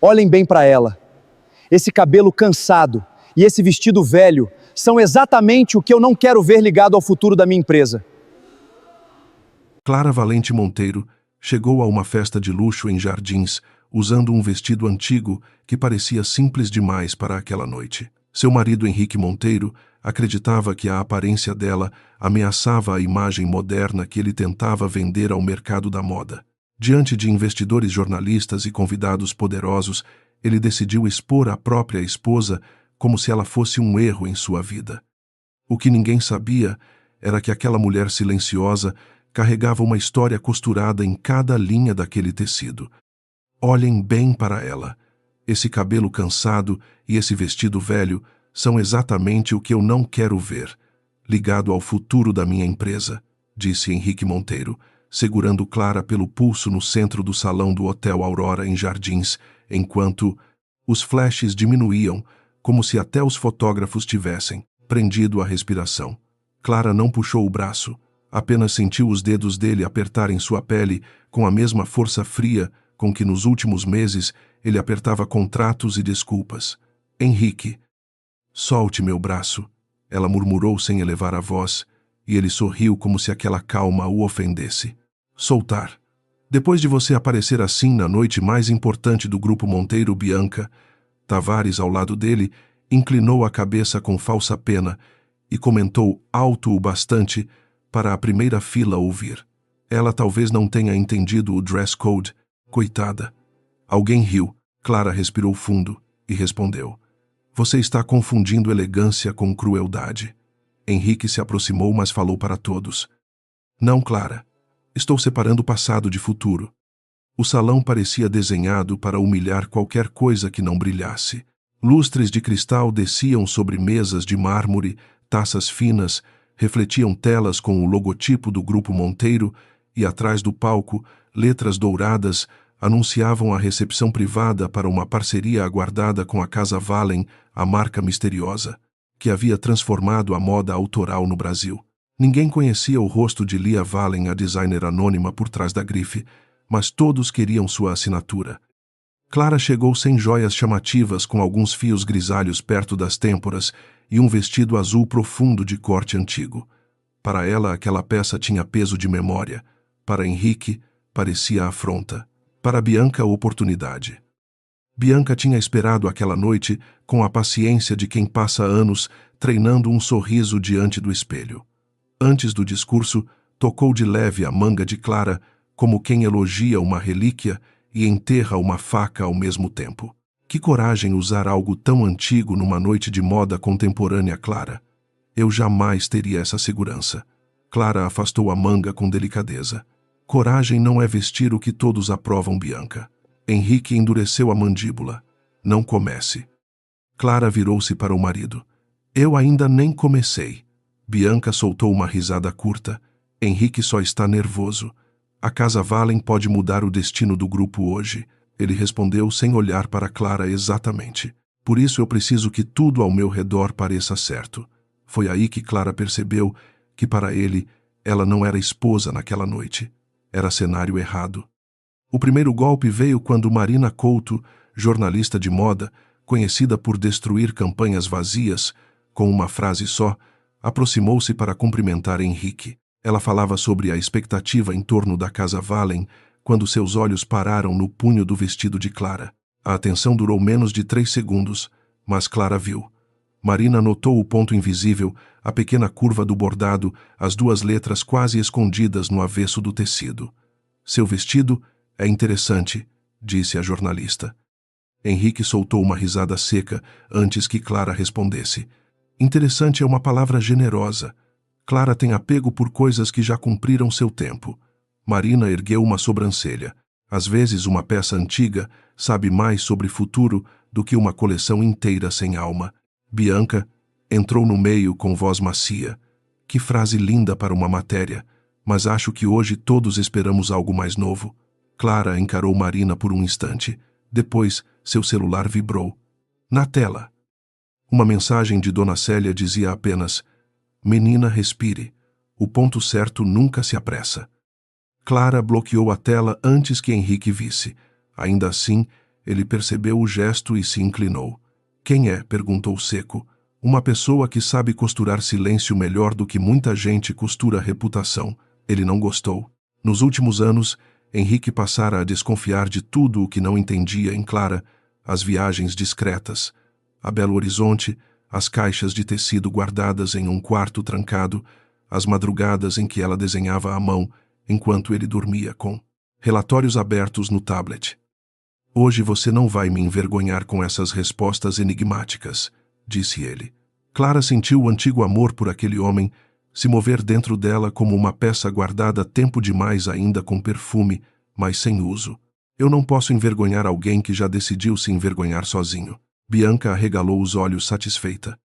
Olhem bem para ela. Esse cabelo cansado e esse vestido velho são exatamente o que eu não quero ver ligado ao futuro da minha empresa. Clara Valente Monteiro chegou a uma festa de luxo em Jardins, usando um vestido antigo que parecia simples demais para aquela noite. Seu marido Henrique Monteiro acreditava que a aparência dela ameaçava a imagem moderna que ele tentava vender ao mercado da moda. Diante de investidores jornalistas e convidados poderosos, ele decidiu expor a própria esposa como se ela fosse um erro em sua vida. O que ninguém sabia era que aquela mulher silenciosa carregava uma história costurada em cada linha daquele tecido. Olhem bem para ela. Esse cabelo cansado e esse vestido velho são exatamente o que eu não quero ver, ligado ao futuro da minha empresa, disse Henrique Monteiro, segurando Clara pelo pulso no centro do salão do Hotel Aurora em Jardins, enquanto os flashes diminuíam, como se até os fotógrafos tivessem prendido a respiração. Clara não puxou o braço, apenas sentiu os dedos dele apertarem sua pele com a mesma força fria com que nos últimos meses ele apertava contratos e desculpas. Henrique, solte meu braço, ela murmurou sem elevar a voz, e ele sorriu como se aquela calma o ofendesse. Soltar. Depois de você aparecer assim na noite mais importante do Grupo Monteiro, Bianca, Tavares, ao lado dele, inclinou a cabeça com falsa pena e comentou alto o bastante para a primeira fila ouvir. Ela talvez não tenha entendido o dress code. Coitada. Alguém riu. Clara respirou fundo e respondeu. Você está confundindo elegância com crueldade. Henrique se aproximou, mas falou para todos. Não, Clara. Estou separando passado de futuro. O salão parecia desenhado para humilhar qualquer coisa que não brilhasse. Lustres de cristal desciam sobre mesas de mármore, taças finas, refletiam telas com o logotipo do Grupo Monteiro e, atrás do palco, letras douradas anunciavam a recepção privada para uma parceria aguardada com a Casa Vallen, a marca misteriosa, que havia transformado a moda autoral no Brasil. Ninguém conhecia o rosto de Lia Vallen, a designer anônima por trás da grife, mas todos queriam sua assinatura. Clara chegou sem joias chamativas, com alguns fios grisalhos perto das têmporas e um vestido azul profundo de corte antigo. Para ela, aquela peça tinha peso de memória. Para Henrique, parecia afronta. Para Bianca, oportunidade. Bianca tinha esperado aquela noite com a paciência de quem passa anos treinando um sorriso diante do espelho. Antes do discurso, tocou de leve a manga de Clara, como quem elogia uma relíquia e enterra uma faca ao mesmo tempo. Que coragem usar algo tão antigo numa noite de moda contemporânea, Clara. Eu jamais teria essa segurança. Clara afastou a manga com delicadeza. Coragem não é vestir o que todos aprovam, Bianca. Henrique endureceu a mandíbula. Não comece. Clara virou-se para o marido. Eu ainda nem comecei. Bianca soltou uma risada curta. Henrique só está nervoso. A Casa Vallen pode mudar o destino do grupo hoje. Ele respondeu sem olhar para Clara exatamente. Por isso eu preciso que tudo ao meu redor pareça certo. Foi aí que Clara percebeu que para ele, ela não era esposa naquela noite. Era cenário errado. O primeiro golpe veio quando Marina Couto, jornalista de moda, conhecida por destruir campanhas vazias, com uma frase só, aproximou-se para cumprimentar Henrique. Ela falava sobre a expectativa em torno da Casa Vallen quando seus olhos pararam no punho do vestido de Clara. A atenção durou menos de 3 segundos, mas Clara viu. Marina notou o ponto invisível, a pequena curva do bordado, as 2 letras quase escondidas no avesso do tecido. Seu vestido é interessante, disse a jornalista. Henrique soltou uma risada seca antes que Clara respondesse. Interessante é uma palavra generosa. Clara tem apego por coisas que já cumpriram seu tempo. Marina ergueu uma sobrancelha. Às vezes, uma peça antiga sabe mais sobre futuro do que uma coleção inteira sem alma. Bianca entrou no meio com voz macia. Que frase linda para uma matéria, mas acho que hoje todos esperamos algo mais novo. Clara encarou Marina por um instante. Depois, seu celular vibrou. Na tela. Uma mensagem de Dona Célia dizia apenas: Menina, respire. O ponto certo nunca se apressa. Clara bloqueou a tela antes que Henrique visse. Ainda assim, Ele percebeu o gesto e se inclinou. Quem é? Perguntou seco. Uma pessoa que sabe costurar silêncio melhor do que muita gente costura reputação. Ele não gostou. Nos últimos anos, Henrique passara a desconfiar de tudo o que não entendia em Clara, as viagens discretas, a Belo Horizonte, as caixas de tecido guardadas em um quarto trancado, as madrugadas em que ela desenhava à mão, enquanto ele dormia com relatórios abertos no tablet. Hoje você não vai me envergonhar com essas respostas enigmáticas, disse ele. Clara sentiu o antigo amor por aquele homem se mover dentro dela como uma peça guardada tempo demais ainda com perfume, mas sem uso. Eu não posso envergonhar alguém que já decidiu se envergonhar sozinho. Bianca arregalou os olhos satisfeita.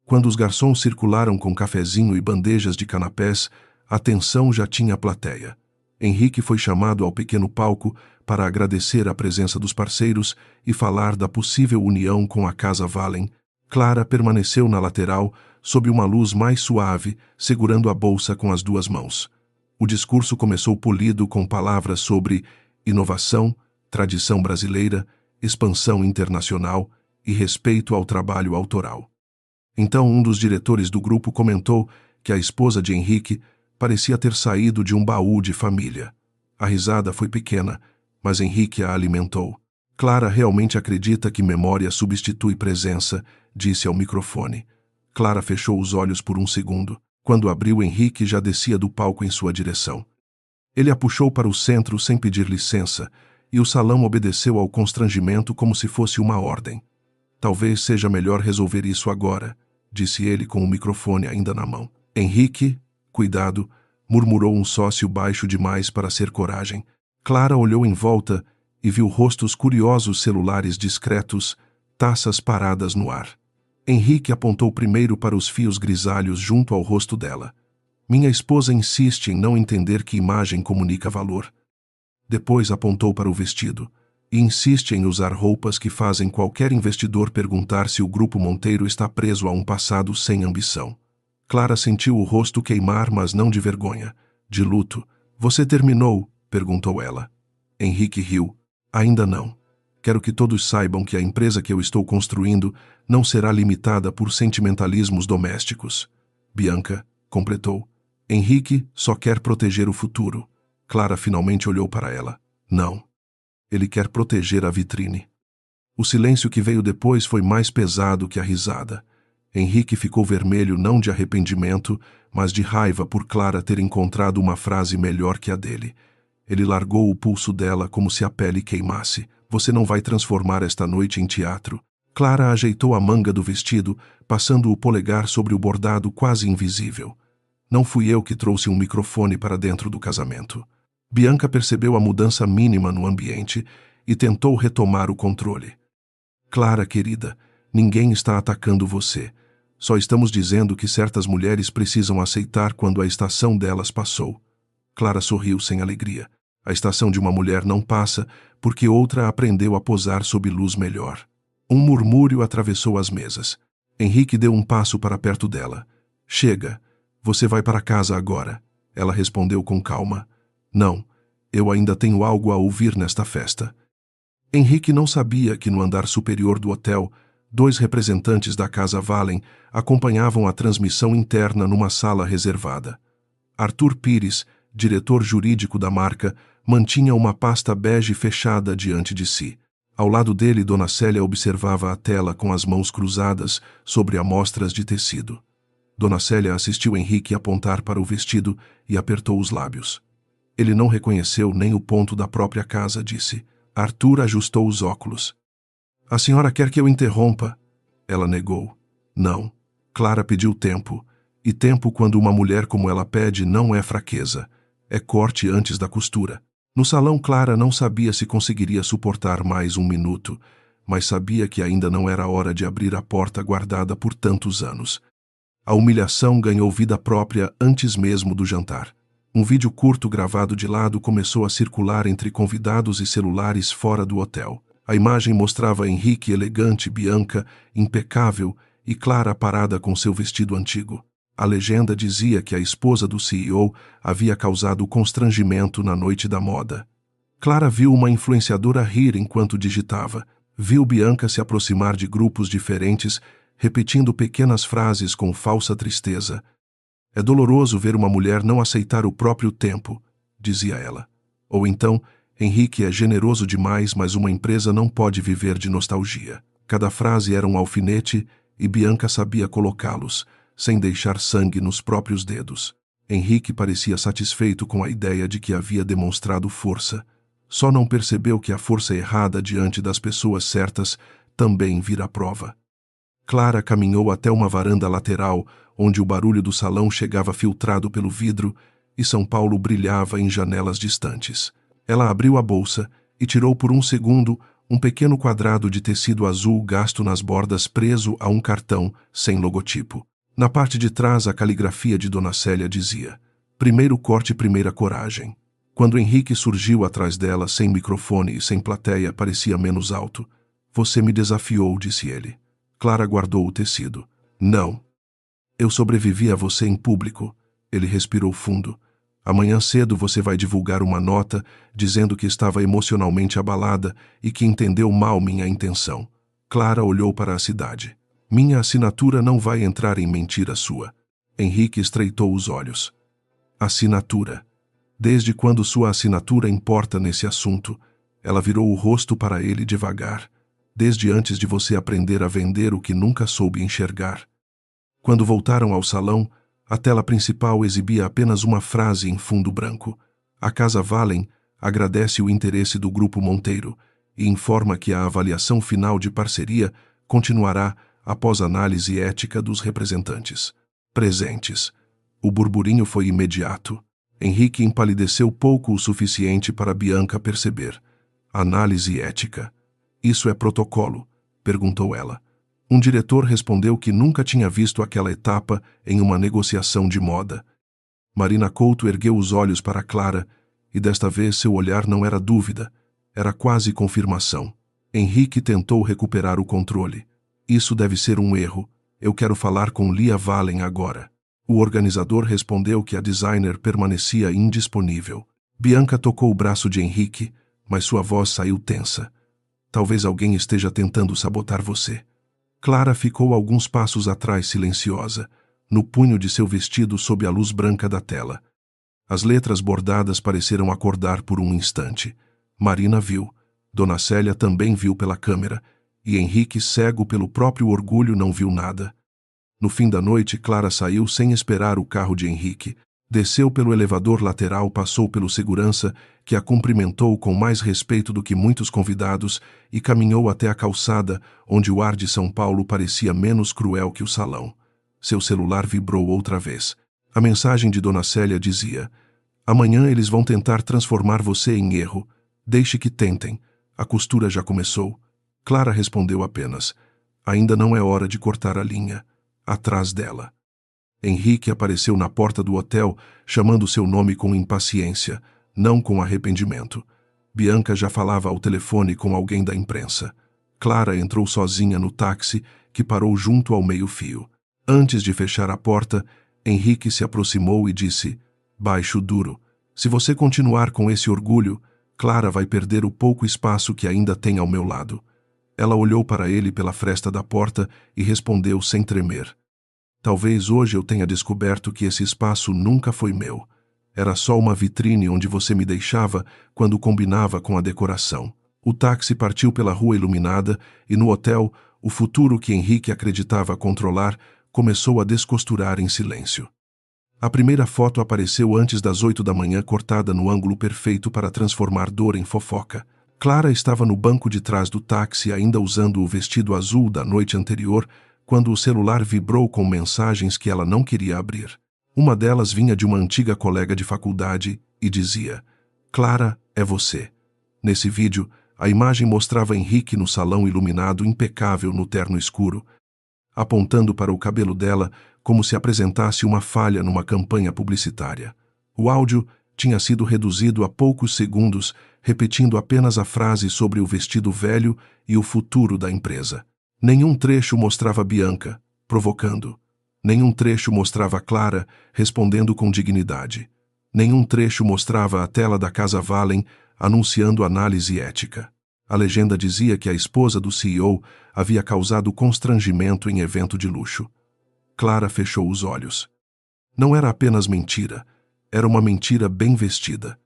Quando os garçons circularam com cafezinho e bandejas de canapés, a tensão já tinha plateia. Henrique foi chamado ao pequeno palco para agradecer a presença dos parceiros e falar da possível união com a Casa Valen. Clara permaneceu na lateral, sob uma luz mais suave, segurando a bolsa com as duas mãos. O discurso começou polido com palavras sobre inovação, tradição brasileira, expansão internacional e respeito ao trabalho autoral. Então um dos diretores do grupo comentou que a esposa de Henrique parecia ter saído de um baú de família. A risada foi pequena, mas Henrique a alimentou. Clara realmente acredita que memória substitui presença, disse ao microfone. Clara fechou os olhos por um segundo. Quando abriu, Henrique já descia do palco em sua direção. Ele a puxou para o centro sem pedir licença, e o salão obedeceu ao constrangimento como se fosse uma ordem. Talvez seja melhor resolver isso agora, disse ele com o microfone ainda na mão. Henrique, cuidado, murmurou um sócio baixo demais para ser coragem. Clara olhou em volta e viu rostos curiosos, celulares discretos, taças paradas no ar. Henrique apontou primeiro para os fios grisalhos junto ao rosto dela. Minha esposa insiste em não entender que imagem comunica valor. Depois apontou para o vestido e insiste em usar roupas que fazem qualquer investidor perguntar se o Grupo Monteiro está preso a um passado sem ambição. Clara sentiu o rosto queimar, mas não de vergonha, de luto. Você terminou? Perguntou ela. Henrique riu. Ainda não. Quero que todos saibam que a empresa que eu estou construindo não será limitada por sentimentalismos domésticos. Bianca completou. Henrique só quer proteger o futuro. Clara finalmente olhou para ela. Não. Ele quer proteger a vitrine. O silêncio que veio depois foi mais pesado que a risada. Henrique ficou vermelho não de arrependimento, mas de raiva por Clara ter encontrado uma frase melhor que a dele. Ele largou o pulso dela como se a pele queimasse. Você não vai transformar esta noite em teatro. Clara ajeitou a manga do vestido, passando o polegar sobre o bordado quase invisível. Não fui eu que trouxe um microfone para dentro do casamento. Bianca percebeu a mudança mínima no ambiente e tentou retomar o controle. Clara, querida, ninguém está atacando você. Só estamos dizendo que certas mulheres precisam aceitar quando a estação delas passou. Clara sorriu sem alegria. A estação de uma mulher não passa porque outra aprendeu a posar sob luz melhor. Um murmúrio atravessou as mesas. Henrique deu um passo para perto dela. Chega, você vai para casa agora. Ela respondeu com calma. Não, eu ainda tenho algo a ouvir nesta festa. Henrique não sabia que no andar superior do hotel, 2 representantes da Casa Valen acompanhavam a transmissão interna numa sala reservada. Arthur Pires, diretor jurídico da marca, mantinha uma pasta bege fechada diante de si. Ao lado dele, Dona Célia observava a tela com as mãos cruzadas sobre amostras de tecido. Dona Célia assistiu Henrique apontar para o vestido e apertou os lábios. Ele não reconheceu nem o ponto da própria casa, disse. Arthur ajustou os óculos. A senhora quer que eu interrompa? Ela negou. Não. Clara pediu tempo. E tempo, quando uma mulher como ela pede, não é fraqueza. É corte antes da costura. No salão, Clara não sabia se conseguiria suportar mais um minuto, mas sabia que ainda não era hora de abrir a porta guardada por tantos anos. A humilhação ganhou vida própria antes mesmo do jantar. Um vídeo curto gravado de lado começou a circular entre convidados e celulares fora do hotel. A imagem mostrava Henrique elegante, Bianca impecável e Clara parada com seu vestido antigo. A legenda dizia que a esposa do CEO havia causado constrangimento na noite da moda. Clara viu uma influenciadora rir enquanto digitava. Viu Bianca se aproximar de grupos diferentes, repetindo pequenas frases com falsa tristeza. É doloroso ver uma mulher não aceitar o próprio tempo, dizia ela. Ou então, Henrique é generoso demais, mas uma empresa não pode viver de nostalgia. Cada frase era um alfinete e Bianca sabia colocá-los, sem deixar sangue nos próprios dedos. Henrique parecia satisfeito com a ideia de que havia demonstrado força. Só não percebeu que a força errada diante das pessoas certas também vira prova. Clara caminhou até uma varanda lateral, onde o barulho do salão chegava filtrado pelo vidro e São Paulo brilhava em janelas distantes. Ela abriu a bolsa e tirou por um segundo um pequeno quadrado de tecido azul gasto nas bordas preso a um cartão sem logotipo. Na parte de trás, a caligrafia de Dona Célia dizia: "Primeiro corte, primeira coragem." Quando Henrique surgiu atrás dela, sem microfone e sem plateia, parecia menos alto. "Você me desafiou", disse ele. Clara guardou o tecido. "Não. Eu sobrevivi a você em público." Ele respirou fundo. "Amanhã cedo você vai divulgar uma nota dizendo que estava emocionalmente abalada e que entendeu mal minha intenção." Clara olhou para a cidade. "Minha assinatura não vai entrar em mentira sua." Henrique estreitou os olhos. "Assinatura? Desde quando sua assinatura importa nesse assunto?" Ela virou o rosto para ele devagar. "Desde antes de você aprender a vender o que nunca soube enxergar." Quando voltaram ao salão, a tela principal exibia apenas uma frase em fundo branco. "A Casa Valen agradece o interesse do Grupo Monteiro e informa que a avaliação final de parceria continuará após análise ética dos representantes presentes." O burburinho foi imediato. Henrique empalideceu pouco o suficiente para Bianca perceber. "Análise ética? Isso é protocolo?" perguntou ela. Um diretor respondeu que nunca tinha visto aquela etapa em uma negociação de moda. Marina Couto ergueu os olhos para Clara, e desta vez seu olhar não era dúvida, era quase confirmação. Henrique tentou recuperar o controle. "Isso deve ser um erro. Eu quero falar com Lia Valen agora." O organizador respondeu que a designer permanecia indisponível. Bianca tocou o braço de Henrique, mas sua voz saiu tensa. "Talvez alguém esteja tentando sabotar você." Clara ficou alguns passos atrás, silenciosa, no punho de seu vestido sob a luz branca da tela. As letras bordadas pareceram acordar por um instante. Marina viu. Dona Célia também viu pela câmera, e Henrique, cego pelo próprio orgulho, não viu nada. No fim da noite, Clara saiu sem esperar o carro de Henrique. Desceu pelo elevador lateral, passou pelo segurança, que a cumprimentou com mais respeito do que muitos convidados, e caminhou até a calçada, onde o ar de São Paulo parecia menos cruel que o salão. Seu celular vibrou outra vez. A mensagem de Dona Célia dizia: "Amanhã eles vão tentar transformar você em erro. Deixe que tentem. A costura já começou." Clara respondeu apenas: "Ainda não é hora de cortar a linha." Atrás dela. Henrique apareceu na porta do hotel, chamando seu nome com impaciência, não com arrependimento. Bianca já falava ao telefone com alguém da imprensa. Clara entrou sozinha no táxi, que parou junto ao meio-fio. Antes de fechar a porta, Henrique se aproximou e disse: "Baixo duro. Se você continuar com esse orgulho, Clara vai perder o pouco espaço que ainda tem ao meu lado." Ela olhou para ele pela fresta da porta e respondeu sem tremer: "Talvez hoje eu tenha descoberto que esse espaço nunca foi meu. Era só uma vitrine onde você me deixava quando combinava com a decoração." O táxi partiu pela rua iluminada e no hotel, o futuro que Henrique acreditava controlar começou a descosturar em silêncio. A primeira foto apareceu antes das 8 da manhã, cortada no ângulo perfeito para transformar dor em fofoca. Clara estava no banco de trás do táxi, ainda usando o vestido azul da noite anterior, quando o celular vibrou com mensagens que ela não queria abrir. Uma delas vinha de uma antiga colega de faculdade e dizia: "Clara, é você." Nesse vídeo, a imagem mostrava Henrique no salão iluminado, impecável no terno escuro, apontando para o cabelo dela como se apresentasse uma falha numa campanha publicitária. O áudio tinha sido reduzido a poucos segundos, repetindo apenas a frase sobre o vestido velho e o futuro da empresa. Nenhum trecho mostrava Bianca, provocando. Nenhum trecho mostrava Clara, respondendo com dignidade. Nenhum trecho mostrava a tela da Casa Valen anunciando análise ética. A legenda dizia que a esposa do CEO havia causado constrangimento em evento de luxo. Clara fechou os olhos. Não era apenas mentira, era uma mentira bem vestida.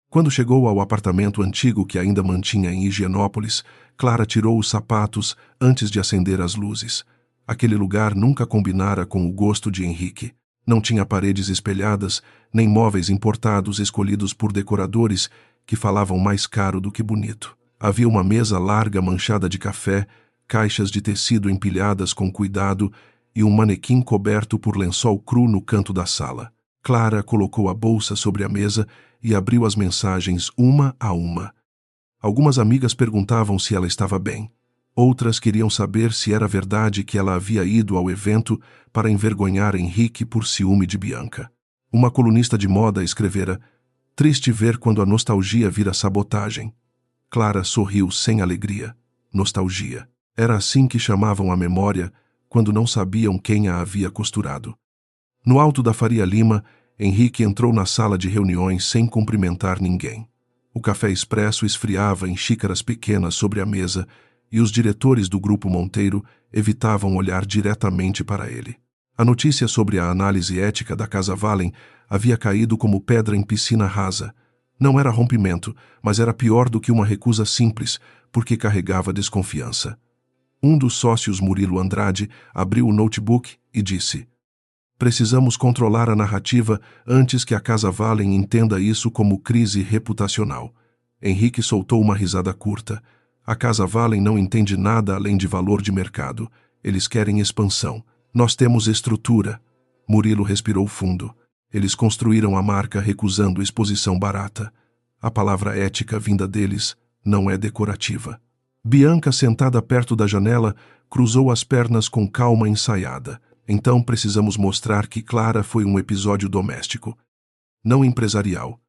Quando chegou ao apartamento antigo que ainda mantinha em Higienópolis, Clara tirou os sapatos antes de acender as luzes. Aquele lugar nunca combinara com o gosto de Henrique. Não tinha paredes espelhadas, nem móveis importados escolhidos por decoradores que falavam mais caro do que bonito. Havia uma mesa larga manchada de café, caixas de tecido empilhadas com cuidado e um manequim coberto por lençol cru no canto da sala. Clara colocou a bolsa sobre a mesa e abriu as mensagens uma a uma. Algumas amigas perguntavam se ela estava bem. Outras queriam saber se era verdade que ela havia ido ao evento para envergonhar Henrique por ciúme de Bianca. Uma colunista de moda escrevera: "Triste ver quando a nostalgia vira sabotagem." Clara sorriu sem alegria. Nostalgia. Era assim que chamavam a memória quando não sabiam quem a havia costurado. No alto da Faria Lima, Henrique entrou na sala de reuniões sem cumprimentar ninguém. O café expresso esfriava em xícaras pequenas sobre a mesa e os diretores do Grupo Monteiro evitavam olhar diretamente para ele. A notícia sobre a análise ética da Casa Valen havia caído como pedra em piscina rasa. Não era rompimento, mas era pior do que uma recusa simples, porque carregava desconfiança. Um dos sócios, Murilo Andrade, abriu o notebook e disse: "Precisamos controlar a narrativa antes que a Casa Valen entenda isso como crise reputacional." Henrique soltou uma risada curta. "A Casa Valen não entende nada além de valor de mercado. Eles querem expansão. Nós temos estrutura." Murilo respirou fundo. Eles construíram a marca recusando exposição barata. A palavra ética vinda deles não é decorativa. Bianca, sentada perto da janela, cruzou as pernas com calma ensaiada. "Então precisamos mostrar que Clara foi um episódio doméstico, não empresarial."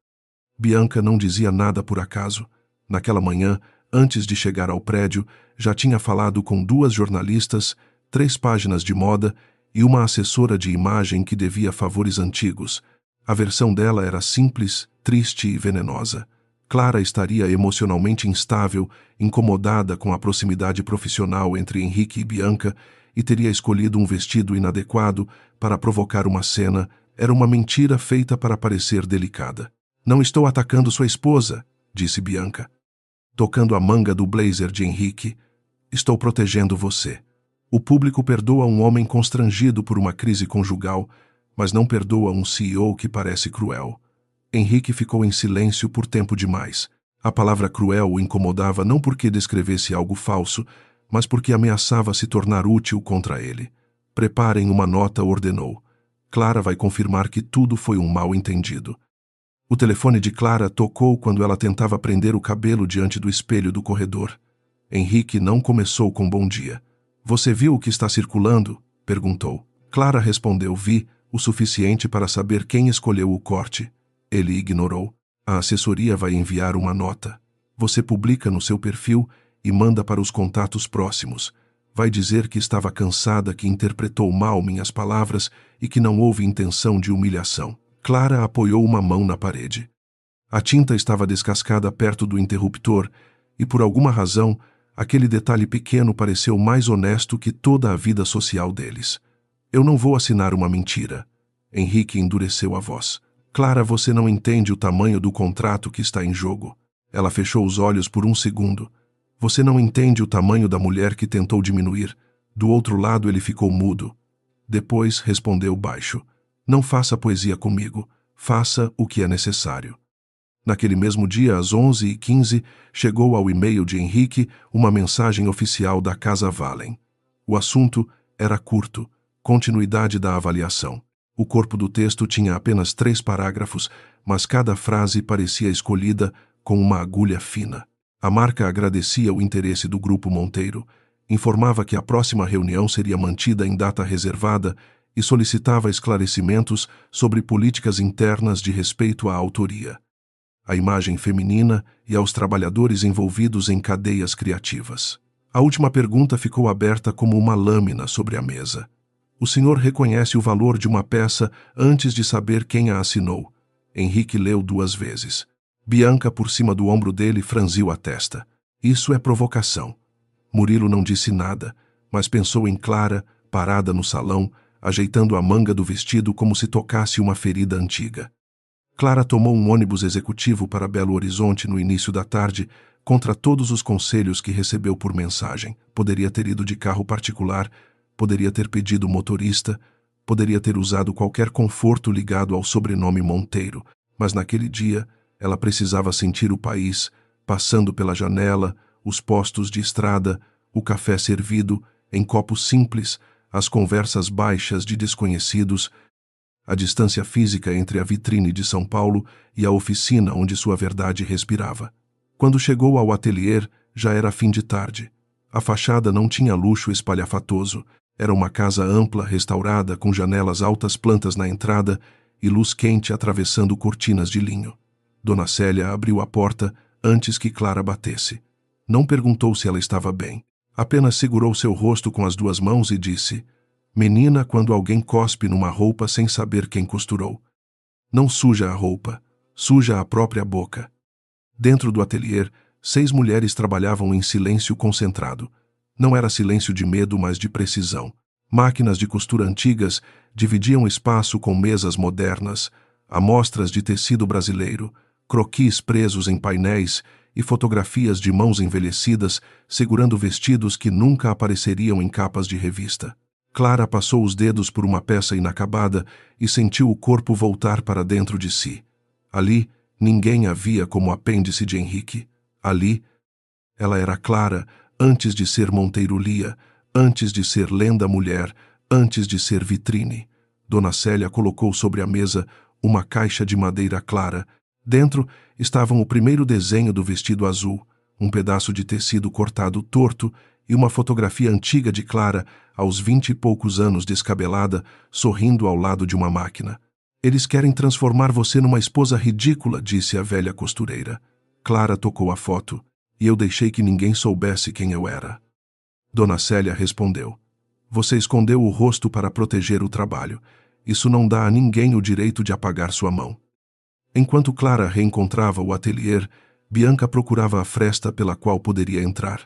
Bianca não dizia nada por acaso. Naquela manhã, antes de chegar ao prédio, já tinha falado com 2 jornalistas, 3 páginas de moda e uma assessora de imagem que devia favores antigos. A versão dela era simples, triste e venenosa. Clara estaria emocionalmente instável, incomodada com a proximidade profissional entre Henrique e Bianca e teria escolhido um vestido inadequado para provocar uma cena. Era uma mentira feita para parecer delicada. "Não estou atacando sua esposa", disse Bianca, tocando a manga do blazer de Henrique. "Estou protegendo você." O público perdoa um homem constrangido por uma crise conjugal, mas não perdoa um CEO que parece cruel. Henrique ficou em silêncio por tempo demais. A palavra cruel o incomodava não porque descrevesse algo falso, mas porque ameaçava se tornar útil contra ele. "Preparem uma nota", ordenou. "Clara vai confirmar que tudo foi um mal-entendido." O telefone de Clara tocou quando ela tentava prender o cabelo diante do espelho do corredor. Henrique não começou com bom dia. "Você viu o que está circulando?" perguntou. Clara respondeu: "Vi, o suficiente para saber quem escolheu o corte." Ele ignorou. "A assessoria vai enviar uma nota. Você publica no seu perfil e manda para os contatos próximos. Vai dizer que estava cansada, que interpretou mal minhas palavras e que não houve intenção de humilhação." Clara apoiou uma mão na parede. A tinta estava descascada perto do interruptor e, por alguma razão, aquele detalhe pequeno pareceu mais honesto que toda a vida social deles. "Eu não vou assinar uma mentira." Henrique endureceu a voz. "Clara, você não entende o tamanho do contrato que está em jogo." Ela fechou os olhos por um segundo. "Você não entende o tamanho da mulher que tentou diminuir." Do outro lado ele ficou mudo. Depois respondeu baixo: "Não faça poesia comigo. Faça o que é necessário." Naquele mesmo dia, às 11h15, chegou ao e-mail de Henrique uma mensagem oficial da Casa Valen. O assunto era curto: continuidade da avaliação. O corpo do texto tinha apenas 3 parágrafos, mas cada frase parecia escolhida com uma agulha fina. A marca agradecia o interesse do Grupo Monteiro, informava que a próxima reunião seria mantida em data reservada e solicitava esclarecimentos sobre políticas internas de respeito à autoria, à imagem feminina e aos trabalhadores envolvidos em cadeias criativas. A última pergunta ficou aberta como uma lâmina sobre a mesa. "O senhor reconhece o valor de uma peça antes de saber quem a assinou?" Henrique leu 2 vezes. Bianca, por cima do ombro dele, franziu a testa. Isso é provocação. Murilo não disse nada, mas pensou em Clara, parada no salão, ajeitando a manga do vestido como se tocasse uma ferida antiga. Clara tomou um ônibus executivo para Belo Horizonte no início da tarde, contra todos os conselhos que recebeu por mensagem. Poderia ter ido de carro particular, poderia ter pedido motorista, poderia ter usado qualquer conforto ligado ao sobrenome Monteiro, mas naquele dia ela precisava sentir o país, passando pela janela, os postos de estrada, o café servido, em copos simples, as conversas baixas de desconhecidos, a distância física entre a vitrine de São Paulo e a oficina onde sua verdade respirava. Quando chegou ao atelier, já era fim de tarde. A fachada não tinha luxo espalhafatoso. Era uma casa ampla, restaurada, com janelas altas, plantas na entrada e luz quente atravessando cortinas de linho. Dona Célia abriu a porta antes que Clara batesse. Não perguntou se ela estava bem. Apenas segurou seu rosto com as 2 mãos e disse: "Menina, quando alguém cospe numa roupa sem saber quem costurou. Não suja a roupa, suja a própria boca." Dentro do atelier, 6 mulheres trabalhavam em silêncio concentrado. Não era silêncio de medo, mas de precisão. Máquinas de costura antigas dividiam espaço com mesas modernas, amostras de tecido brasileiro, croquis presos em painéis e fotografias de mãos envelhecidas segurando vestidos que nunca apareceriam em capas de revista. Clara passou os dedos por uma peça inacabada e sentiu o corpo voltar para dentro de si. Ali, ninguém a via como apêndice de Henrique. Ali, ela era Clara, antes de ser Monteiro Lia, antes de ser Lenda Mulher, antes de ser vitrine. Dona Célia colocou sobre a mesa uma caixa de madeira clara. Dentro estavam o primeiro desenho do vestido azul, um pedaço de tecido cortado torto e uma fotografia antiga de Clara, aos 20 e poucos anos, descabelada, sorrindo ao lado de uma máquina. "Eles querem transformar você numa esposa ridícula", disse a velha costureira. Clara tocou a foto, e eu deixei que ninguém soubesse quem eu era. Dona Célia respondeu: "Você escondeu o rosto para proteger o trabalho. Isso não dá a ninguém o direito de apagar sua mão." Enquanto Clara reencontrava o atelier, Bianca procurava a fresta pela qual poderia entrar.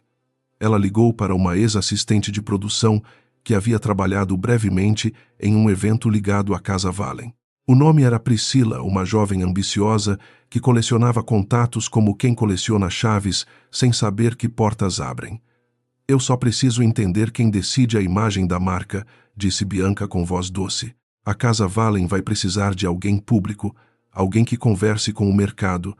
Ela ligou para uma ex-assistente de produção que havia trabalhado brevemente em um evento ligado à Casa Valen. O nome era Priscila, uma jovem ambiciosa que colecionava contatos como quem coleciona chaves sem saber que portas abrem. "Eu só preciso entender quem decide a imagem da marca", disse Bianca com voz doce. "A Casa Valen vai precisar de alguém público, alguém que converse com o mercado.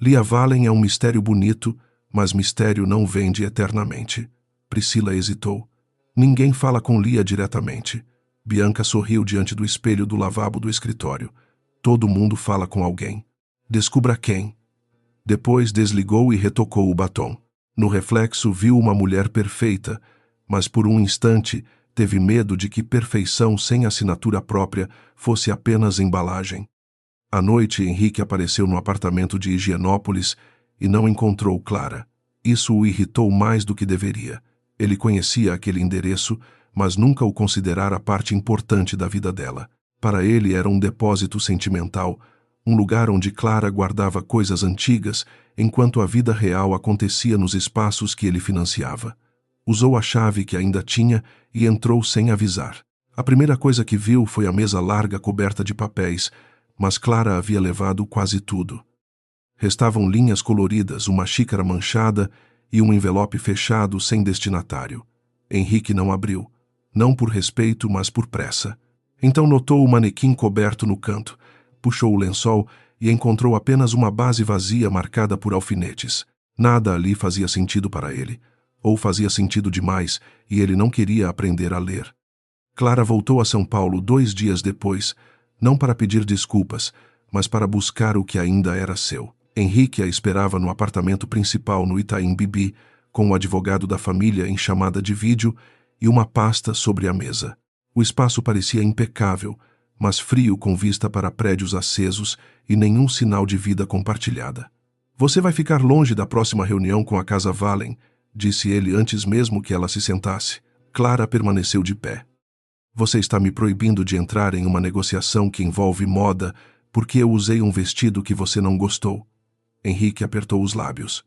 Lia Valen é um mistério bonito, mas mistério não vende eternamente." Priscila hesitou. "Ninguém fala com Lia diretamente." Bianca sorriu diante do espelho do lavabo do escritório. "Todo mundo fala com alguém. Descubra quem." Depois desligou e retocou o batom. No reflexo viu uma mulher perfeita, mas por um instante teve medo de que perfeição sem assinatura própria fosse apenas embalagem. À noite, Henrique apareceu no apartamento de Higienópolis e não encontrou Clara. Isso o irritou mais do que deveria. Ele conhecia aquele endereço, mas nunca o considerara parte importante da vida dela. Para ele era um depósito sentimental, um lugar onde Clara guardava coisas antigas, enquanto a vida real acontecia nos espaços que ele financiava. Usou a chave que ainda tinha e entrou sem avisar. A primeira coisa que viu foi a mesa larga coberta de papéis, mas Clara havia levado quase tudo. Restavam linhas coloridas, uma xícara manchada e um envelope fechado sem destinatário. Henrique não abriu, não por respeito, mas por pressa. Então notou o manequim coberto no canto, puxou o lençol e encontrou apenas uma base vazia marcada por alfinetes. Nada ali fazia sentido para ele, ou fazia sentido demais, e ele não queria aprender a ler. Clara voltou a São Paulo 2 dias depois, não para pedir desculpas, mas para buscar o que ainda era seu. Henrique a esperava no apartamento principal no Itaim Bibi, com o advogado da família em chamada de vídeo e uma pasta sobre a mesa. O espaço parecia impecável, mas frio com vista para prédios acesos e nenhum sinal de vida compartilhada. "Você vai ficar longe da próxima reunião com a Casa Valen", disse ele antes mesmo que ela se sentasse. Clara permaneceu de pé. "Você está me proibindo de entrar em uma negociação que envolve moda", Porque eu usei um vestido que você não gostou. Henrique apertou os lábios.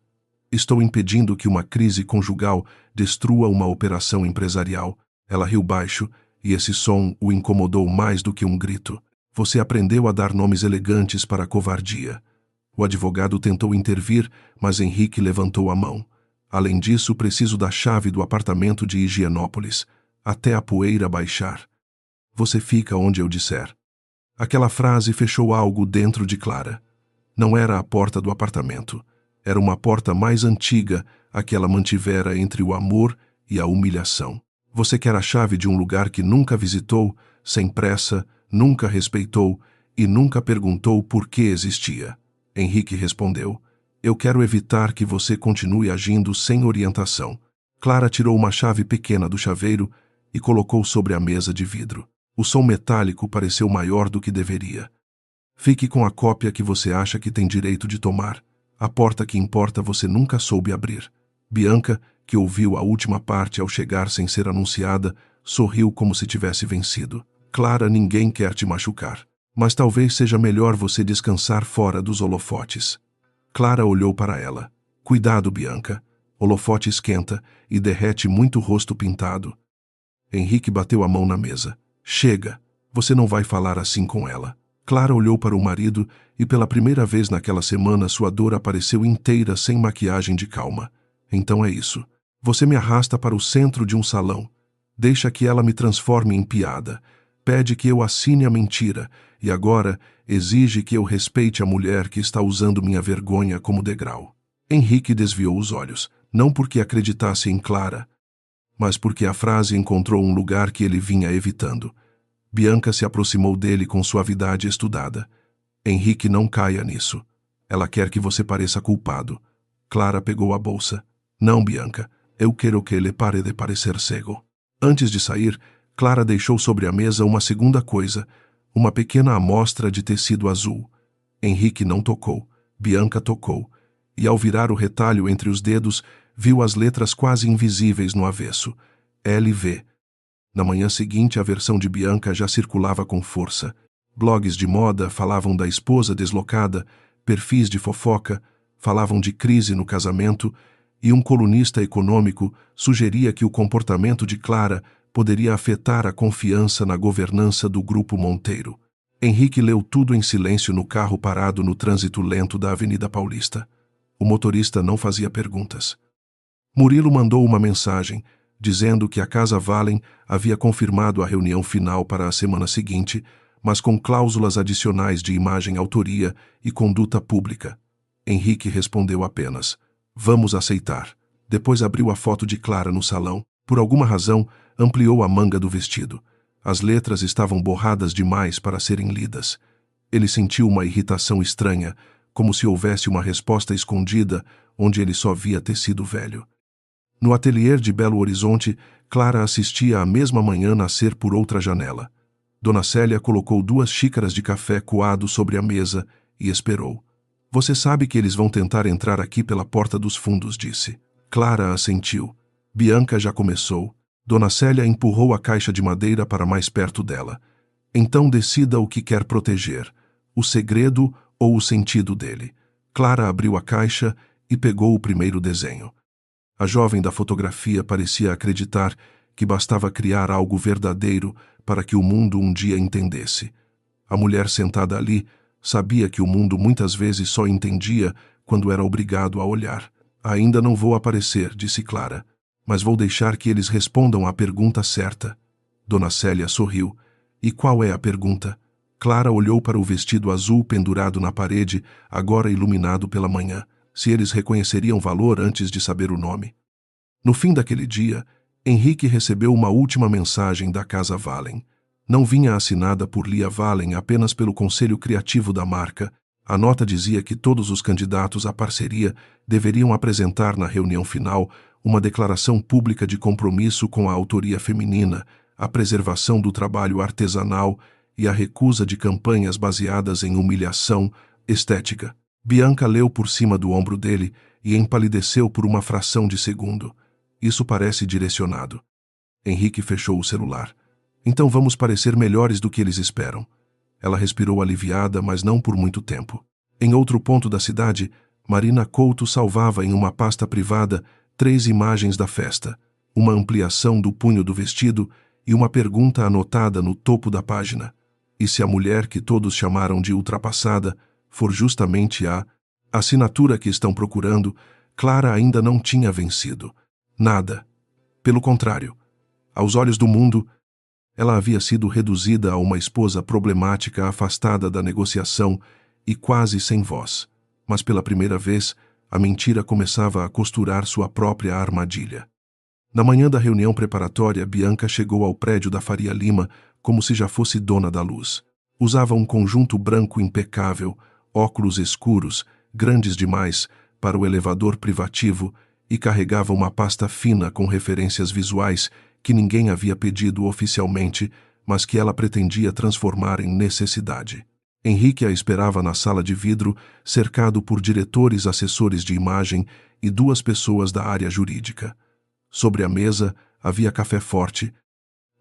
Estou impedindo que uma crise conjugal destrua uma operação empresarial. Ela riu baixo, e esse som o incomodou mais do que um grito. Você aprendeu a dar nomes elegantes para a covardia. O advogado tentou intervir, mas Henrique levantou a mão. Além disso, preciso da chave do apartamento de Higienópolis, até a poeira baixar. Você fica onde eu disser. Aquela frase fechou algo dentro de Clara. Não era a porta do apartamento. Era uma porta mais antiga, a que ela mantivera entre o amor e a humilhação. Você quer a chave de um lugar que nunca visitou, sem pressa, nunca respeitou e nunca perguntou por que existia. Henrique respondeu, eu quero evitar que você continue agindo sem orientação. Clara tirou uma chave pequena do chaveiro e colocou sobre a mesa de vidro. O som metálico pareceu maior do que deveria. Fique com a cópia que você acha que tem direito de tomar. A porta que importa você nunca soube abrir. Bianca, que ouviu a última parte ao chegar sem ser anunciada, sorriu como se tivesse vencido. Clara, ninguém quer te machucar. Mas talvez seja melhor você descansar fora dos holofotes. Clara olhou para ela. Cuidado, Bianca. Holofote esquenta e derrete muito rosto pintado. Henrique bateu a mão na mesa. Chega, você não vai falar assim com ela. Clara olhou para o marido e pela primeira vez naquela semana sua dor apareceu inteira sem maquiagem de calma. Então é isso. Você me arrasta para o centro de um salão. Deixa que ela me transforme em piada. Pede que eu assine a mentira e agora exige que eu respeite a mulher que está usando minha vergonha como degrau. Henrique desviou os olhos, não porque acreditasse em Clara, mas porque a frase encontrou um lugar que ele vinha evitando. Bianca se aproximou dele com suavidade estudada. Henrique, não caia nisso. Ela quer que você pareça culpado. Clara pegou a bolsa. Não, Bianca, eu quero que ele pare de parecer cego. Antes de sair, Clara deixou sobre a mesa uma segunda coisa, uma pequena amostra de tecido azul. Henrique não tocou. Bianca tocou. E ao virar o retalho entre os dedos, viu as letras quase invisíveis no avesso. LV. Na manhã seguinte, a versão de Bianca já circulava com força. Blogs de moda falavam da esposa deslocada, perfis de fofoca falavam de crise no casamento e um colunista econômico sugeria que o comportamento de Clara poderia afetar a confiança na governança do Grupo Monteiro. Henrique leu tudo em silêncio no carro parado no trânsito lento da Avenida Paulista. O motorista não fazia perguntas. Murilo mandou uma mensagem, dizendo que a Casa Valen havia confirmado a reunião final para a semana seguinte, mas com cláusulas adicionais de imagem, autoria e conduta pública. Henrique respondeu apenas, vamos aceitar. Depois abriu a foto de Clara no salão. Por alguma razão, ampliou a manga do vestido. As letras estavam borradas demais para serem lidas. Ele sentiu uma irritação estranha, como se houvesse uma resposta escondida onde ele só via tecido velho. No ateliê de Belo Horizonte, Clara assistia à mesma manhã nascer por outra janela. Dona Célia colocou 2 xícaras de café coado sobre a mesa e esperou. Você sabe que eles vão tentar entrar aqui pela porta dos fundos, disse. Clara assentiu. Bianca já começou. Dona Célia empurrou a caixa de madeira para mais perto dela. Então decida o que quer proteger, o segredo ou o sentido dele. Clara abriu a caixa e pegou o primeiro desenho. A jovem da fotografia parecia acreditar que bastava criar algo verdadeiro para que o mundo um dia entendesse. A mulher sentada ali sabia que o mundo muitas vezes só entendia quando era obrigado a olhar. Ainda não vou aparecer, disse Clara, mas vou deixar que eles respondam à pergunta certa. Dona Célia sorriu. E qual é a pergunta? Clara olhou para o vestido azul pendurado na parede, agora iluminado pela manhã. Se eles reconheceriam valor antes de saber o nome. No fim daquele dia, Henrique recebeu uma última mensagem da Casa Valen. Não vinha assinada por Lia Valen, apenas pelo conselho criativo da marca. A nota dizia que todos os candidatos à parceria deveriam apresentar na reunião final uma declaração pública de compromisso com a autoria feminina, a preservação do trabalho artesanal e a recusa de campanhas baseadas em humilhação estética. Bianca leu por cima do ombro dele e empalideceu por uma fração de segundo. Isso parece direcionado. Henrique fechou o celular. Então vamos parecer melhores do que eles esperam. Ela respirou aliviada, mas não por muito tempo. Em outro ponto da cidade, Marina Couto salvava em uma pasta privada 3 imagens da festa, uma ampliação do punho do vestido e uma pergunta anotada no topo da página. E se a mulher que todos chamaram de ultrapassada for justamente a assinatura que estão procurando, Clara ainda não tinha vencido. Nada. Pelo contrário, aos olhos do mundo, ela havia sido reduzida a uma esposa problemática, afastada da negociação e quase sem voz. Mas pela primeira vez, a mentira começava a costurar sua própria armadilha. Na manhã da reunião preparatória, Bianca chegou ao prédio da Faria Lima como se já fosse dona da luz. Usava um conjunto branco impecável, óculos escuros, grandes demais, para o elevador privativo e carregava uma pasta fina com referências visuais que ninguém havia pedido oficialmente, mas que ela pretendia transformar em necessidade. Henrique a esperava na sala de vidro, cercado por diretores, assessores de imagem e 2 pessoas da área jurídica. Sobre a mesa havia café forte,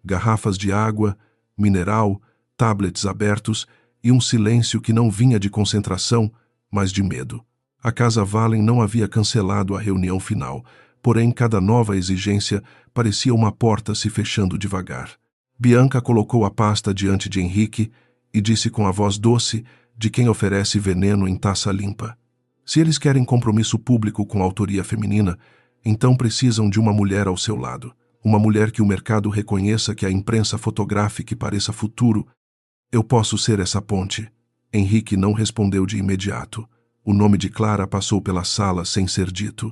garrafas de água, mineral, tablets abertos e um silêncio que não vinha de concentração, mas de medo. A Casa Valen não havia cancelado a reunião final, porém cada nova exigência parecia uma porta se fechando devagar. Bianca colocou a pasta diante de Henrique e disse com a voz doce de quem oferece veneno em taça limpa: se eles querem compromisso público com autoria feminina, então precisam de uma mulher ao seu lado. Uma mulher que o mercado reconheça, que a imprensa fotografe, que pareça futuro. Eu posso ser essa ponte. Henrique não respondeu de imediato. O nome de Clara passou pela sala sem ser dito.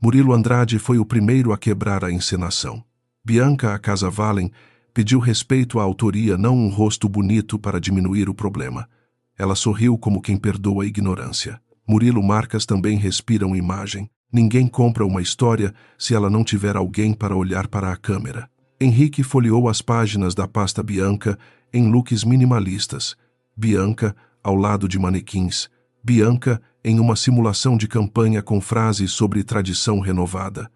Murilo Andrade foi o primeiro a quebrar a encenação. Bianca, a Casa Valen, pediu respeito à autoria, não um rosto bonito para diminuir o problema. Ela sorriu como quem perdoa a ignorância. Murilo Marcas também respiram imagem. Ninguém compra uma história se ela não tiver alguém para olhar para a câmera. Henrique folheou as páginas da pasta Bianca em looks minimalistas. Bianca ao lado de manequins. Bianca em uma simulação de campanha com frases sobre tradição renovada.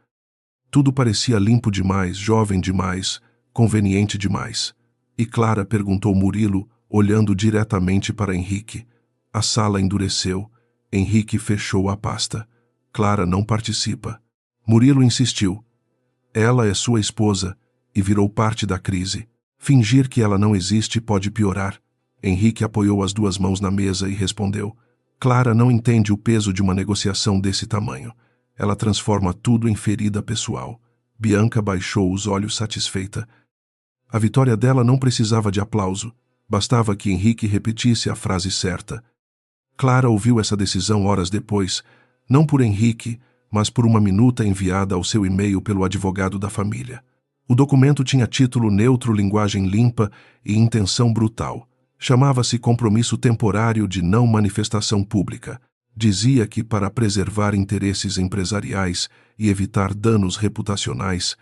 Tudo parecia limpo demais, jovem demais, conveniente demais. E Clara perguntou Murilo, olhando diretamente para Henrique. A sala endureceu. Henrique fechou a pasta. Clara não participa. Murilo insistiu. Ela é sua esposa e virou parte da crise. Fingir que ela não existe pode piorar. Henrique apoiou as 2 mãos na mesa e respondeu. Clara não entende o peso de uma negociação desse tamanho. Ela transforma tudo em ferida pessoal. Bianca baixou os olhos satisfeita. A vitória dela não precisava de aplauso. Bastava que Henrique repetisse a frase certa. Clara ouviu essa decisão horas depois, não por Henrique, mas por uma minuta enviada ao seu e-mail pelo advogado da família. O documento tinha título neutro, linguagem limpa e intenção brutal. Chamava-se Compromisso Temporário de Não Manifestação Pública. Dizia que, para preservar interesses empresariais e evitar danos reputacionais,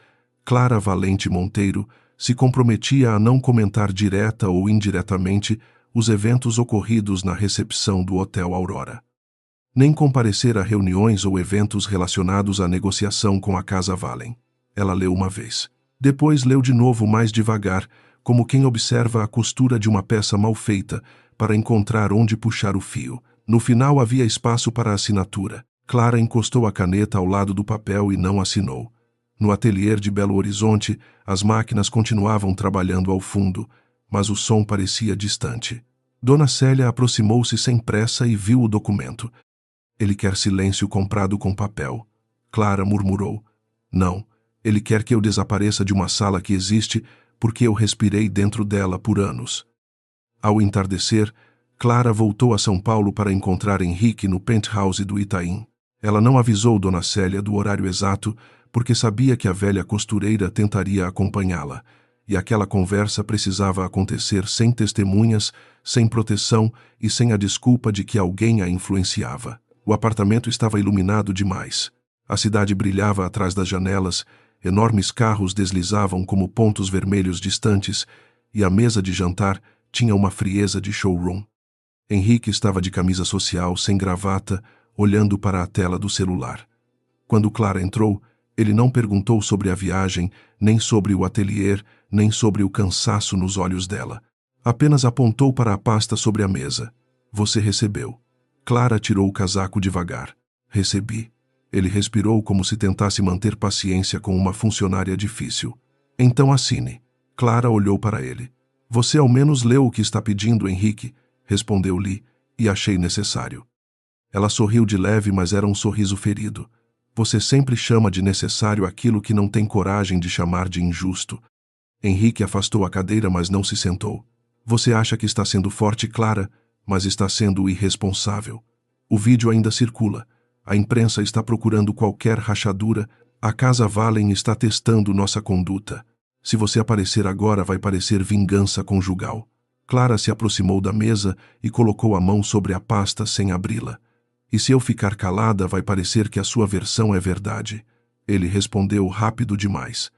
Clara Valente Monteiro se comprometia a não comentar direta ou indiretamente os eventos ocorridos na recepção do Hotel Aurora. Nem comparecer a reuniões ou eventos relacionados à negociação com a Casa Valen. Ela leu uma vez. Depois leu de novo mais devagar, como quem observa a costura de uma peça mal feita, para encontrar onde puxar o fio. No final havia espaço para a assinatura. Clara encostou a caneta ao lado do papel e não assinou. No ateliê de Belo Horizonte, as máquinas continuavam trabalhando ao fundo, mas o som parecia distante. Dona Célia aproximou-se sem pressa e viu o documento. Ele quer silêncio comprado com papel. Clara murmurou. Não, ele quer que eu desapareça de uma sala que existe porque eu respirei dentro dela por anos. Ao entardecer, Clara voltou a São Paulo para encontrar Henrique no penthouse do Itaim. Ela não avisou Dona Célia do horário exato porque sabia que a velha costureira tentaria acompanhá-la, e aquela conversa precisava acontecer sem testemunhas, sem proteção e sem a desculpa de que alguém a influenciava. O apartamento estava iluminado demais. A cidade brilhava atrás das janelas, enormes carros deslizavam como pontos vermelhos distantes, e a mesa de jantar tinha uma frieza de showroom. Henrique estava de camisa social, sem gravata, olhando para a tela do celular. Quando Clara entrou, ele não perguntou sobre a viagem, nem sobre o ateliê, nem sobre o cansaço nos olhos dela. Apenas apontou para a pasta sobre a mesa. Você recebeu. Clara tirou o casaco devagar. Recebi. Ele respirou como se tentasse manter paciência com uma funcionária difícil. Então assine. Clara olhou para ele. Você ao menos leu o que está pedindo, Henrique, respondeu Lee, e achei necessário. Ela sorriu de leve, mas era um sorriso ferido. Você sempre chama de necessário aquilo que não tem coragem de chamar de injusto. Henrique afastou a cadeira, mas não se sentou. Você acha que está sendo forte, Clara, mas está sendo irresponsável. O vídeo ainda circula. A imprensa está procurando qualquer rachadura. A Casa Valen está testando nossa conduta. Se você aparecer agora, vai parecer vingança conjugal. Clara se aproximou da mesa e colocou a mão sobre a pasta sem abri-la. E se eu ficar calada, vai parecer que a sua versão é verdade. Ele respondeu rápido demais.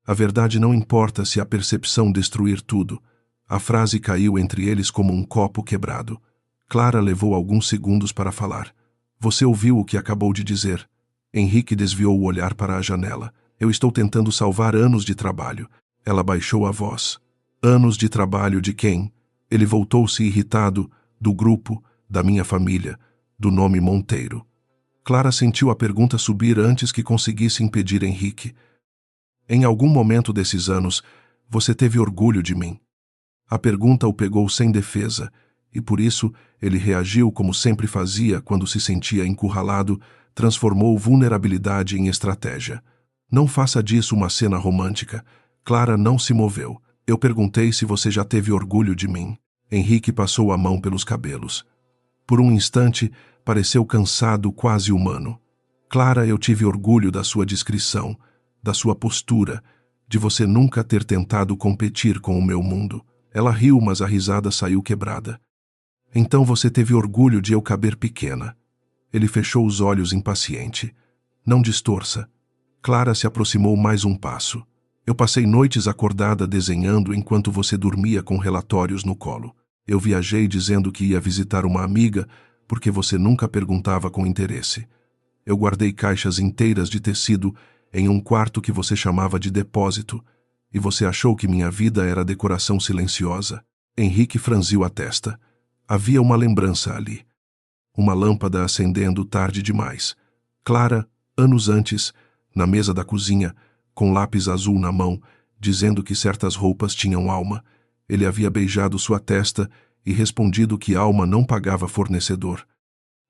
A verdade não importa se a percepção destruir tudo. A frase caiu entre eles como um copo quebrado. Clara levou alguns segundos para falar. Você ouviu o que acabou de dizer? Henrique desviou o olhar para a janela. Eu estou tentando salvar anos de trabalho. Ela baixou a voz. Anos de trabalho de quem? Ele voltou-se irritado. Do grupo, da minha família, do nome Monteiro. Clara sentiu a pergunta subir antes que conseguisse impedir Henrique. Em algum momento desses anos, você teve orgulho de mim. A pergunta o pegou sem defesa, e por isso ele reagiu como sempre fazia quando se sentia encurralado, transformou vulnerabilidade em estratégia. Não faça disso uma cena romântica. Clara não se moveu. Eu perguntei se você já teve orgulho de mim. Henrique passou a mão pelos cabelos. Por um instante, pareceu cansado, quase humano. Clara, eu tive orgulho da sua discrição, da sua postura, de você nunca ter tentado competir com o meu mundo. Ela riu, mas a risada saiu quebrada. Então você teve orgulho de eu caber pequena. Ele fechou os olhos impaciente. Não distorça. Clara se aproximou mais um passo. Eu passei noites acordada desenhando enquanto você dormia com relatórios no colo. Eu viajei dizendo que ia visitar uma amiga porque você nunca perguntava com interesse. Eu guardei caixas inteiras de tecido em um quarto que você chamava de depósito, e você achou que minha vida era decoração silenciosa. Henrique franziu a testa. Havia uma lembrança ali. Uma lâmpada acendendo tarde demais. Clara, anos antes, na mesa da cozinha, com lápis azul na mão, dizendo que certas roupas tinham alma. Ele havia beijado sua testa e respondido que alma não pagava fornecedor.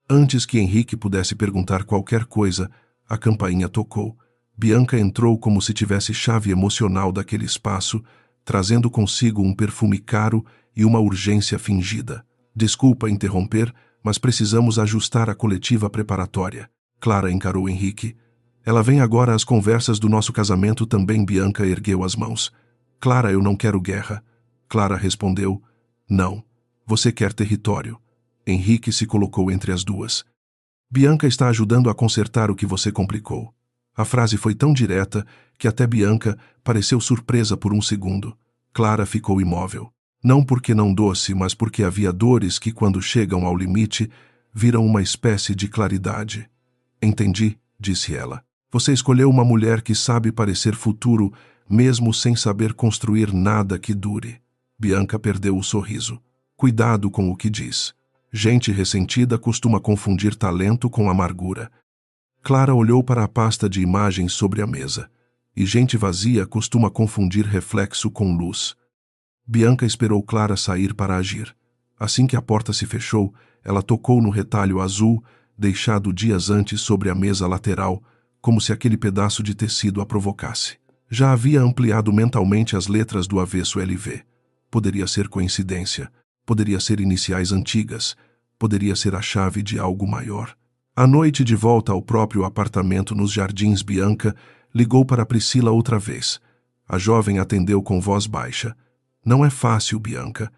Antes que Henrique pudesse perguntar qualquer coisa, a campainha tocou. Bianca entrou como se tivesse chave emocional daquele espaço, trazendo consigo um perfume caro e uma urgência fingida. Desculpa interromper, mas precisamos ajustar a coletiva preparatória. Clara encarou Henrique. Ela vem agora às conversas do nosso casamento também. Bianca ergueu as mãos. Clara, eu não quero guerra. Clara respondeu. Não. Você quer território. Henrique se colocou entre as duas. Bianca está ajudando a consertar o que você complicou. A frase foi tão direta que até Bianca pareceu surpresa por um segundo. Clara ficou imóvel. Não porque não doce, mas porque havia dores que, quando chegam ao limite, viram uma espécie de claridade. Entendi, disse ela. Você escolheu uma mulher que sabe parecer futuro, mesmo sem saber construir nada que dure. Bianca perdeu o sorriso. Cuidado com o que diz. Gente ressentida costuma confundir talento com amargura. Clara olhou para a pasta de imagens sobre a mesa. E gente vazia costuma confundir reflexo com luz. Bianca esperou Clara sair para agir. Assim que a porta se fechou, ela tocou no retalho azul, deixado dias antes sobre a mesa lateral, como se aquele pedaço de tecido a provocasse. Já havia ampliado mentalmente as letras do avesso LV. Poderia ser coincidência, poderia ser iniciais antigas, poderia ser a chave de algo maior. À noite, de volta ao próprio apartamento nos Jardins, Bianca ligou para Priscila outra vez. A jovem atendeu com voz baixa. Não é fácil, Bianca.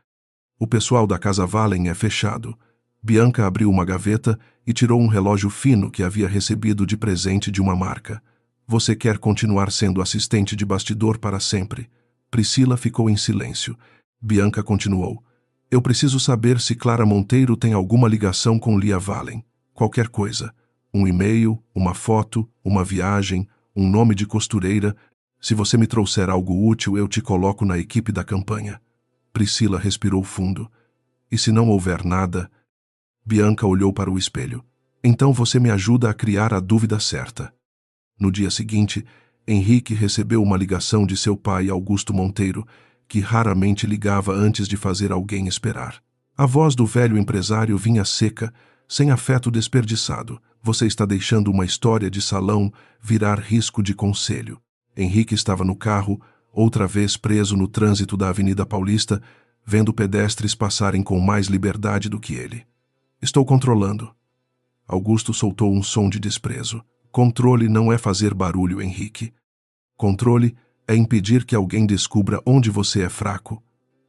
O pessoal da Casa Valen é fechado. Bianca abriu uma gaveta e tirou um relógio fino que havia recebido de presente de uma marca. Você quer continuar sendo assistente de bastidor para sempre? Priscila ficou em silêncio. Bianca continuou. Eu preciso saber se Clara Monteiro tem alguma ligação com Lia Valen. Qualquer coisa. Um e-mail, uma foto, uma viagem, um nome de costureira. Se você me trouxer algo útil, eu te coloco na equipe da campanha. Priscila respirou fundo. E se não houver nada? Bianca olhou para o espelho. Então você me ajuda a criar a dúvida certa. No dia seguinte, Henrique recebeu uma ligação de seu pai, Augusto Monteiro, que raramente ligava antes de fazer alguém esperar. A voz do velho empresário vinha seca, sem afeto desperdiçado. Você está deixando uma história de salão virar risco de conselho. Henrique estava no carro, outra vez preso no trânsito da Avenida Paulista, vendo pedestres passarem com mais liberdade do que ele. Estou controlando. Augusto soltou um som de desprezo. Controle não é fazer barulho, Henrique. Controle é impedir que alguém descubra onde você é fraco.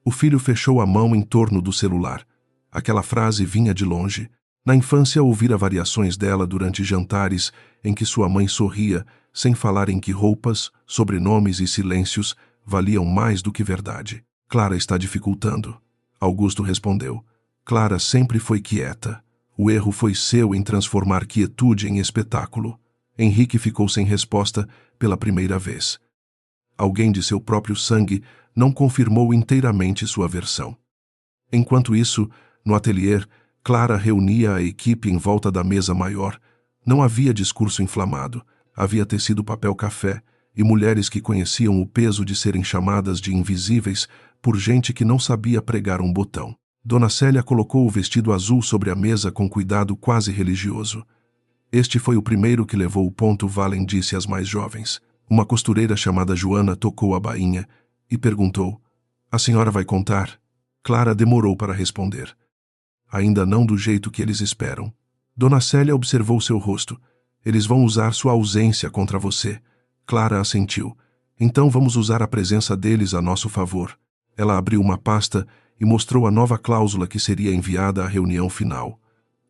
O filho fechou a mão em torno do celular. Aquela frase vinha de longe. Na infância ouvira variações dela durante jantares em que sua mãe sorria, sem falar em que roupas, sobrenomes e silêncios valiam mais do que verdade. Clara está dificultando. Augusto respondeu. Clara sempre foi quieta. O erro foi seu em transformar quietude em espetáculo. Henrique ficou sem resposta pela primeira vez. Alguém de seu próprio sangue não confirmou inteiramente sua versão. Enquanto isso, no ateliê, Clara reunia a equipe em volta da mesa maior. Não havia discurso inflamado. Havia tecido papel café e mulheres que conheciam o peso de serem chamadas de invisíveis por gente que não sabia pregar um botão. Dona Célia colocou o vestido azul sobre a mesa com cuidado quase religioso. Este foi o primeiro que levou o ponto, Valen disse às mais jovens. Uma costureira chamada Joana tocou a bainha e perguntou: A senhora vai contar? Clara demorou para responder. Ainda não do jeito que eles esperam. Dona Célia observou seu rosto. Eles vão usar sua ausência contra você. Clara assentiu. Então vamos usar a presença deles a nosso favor. Ela abriu uma pasta e mostrou a nova cláusula que seria enviada à reunião final.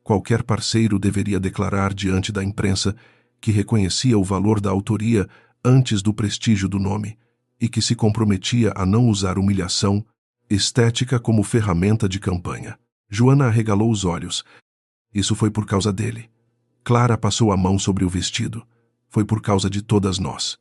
Qualquer parceiro deveria declarar diante da imprensa que reconhecia o valor da autoria antes do prestígio do nome e que se comprometia a não usar humilhação estética como ferramenta de campanha. Joana arregalou os olhos. Isso foi por causa dele. Clara passou a mão sobre o vestido. Foi por causa de todas nós.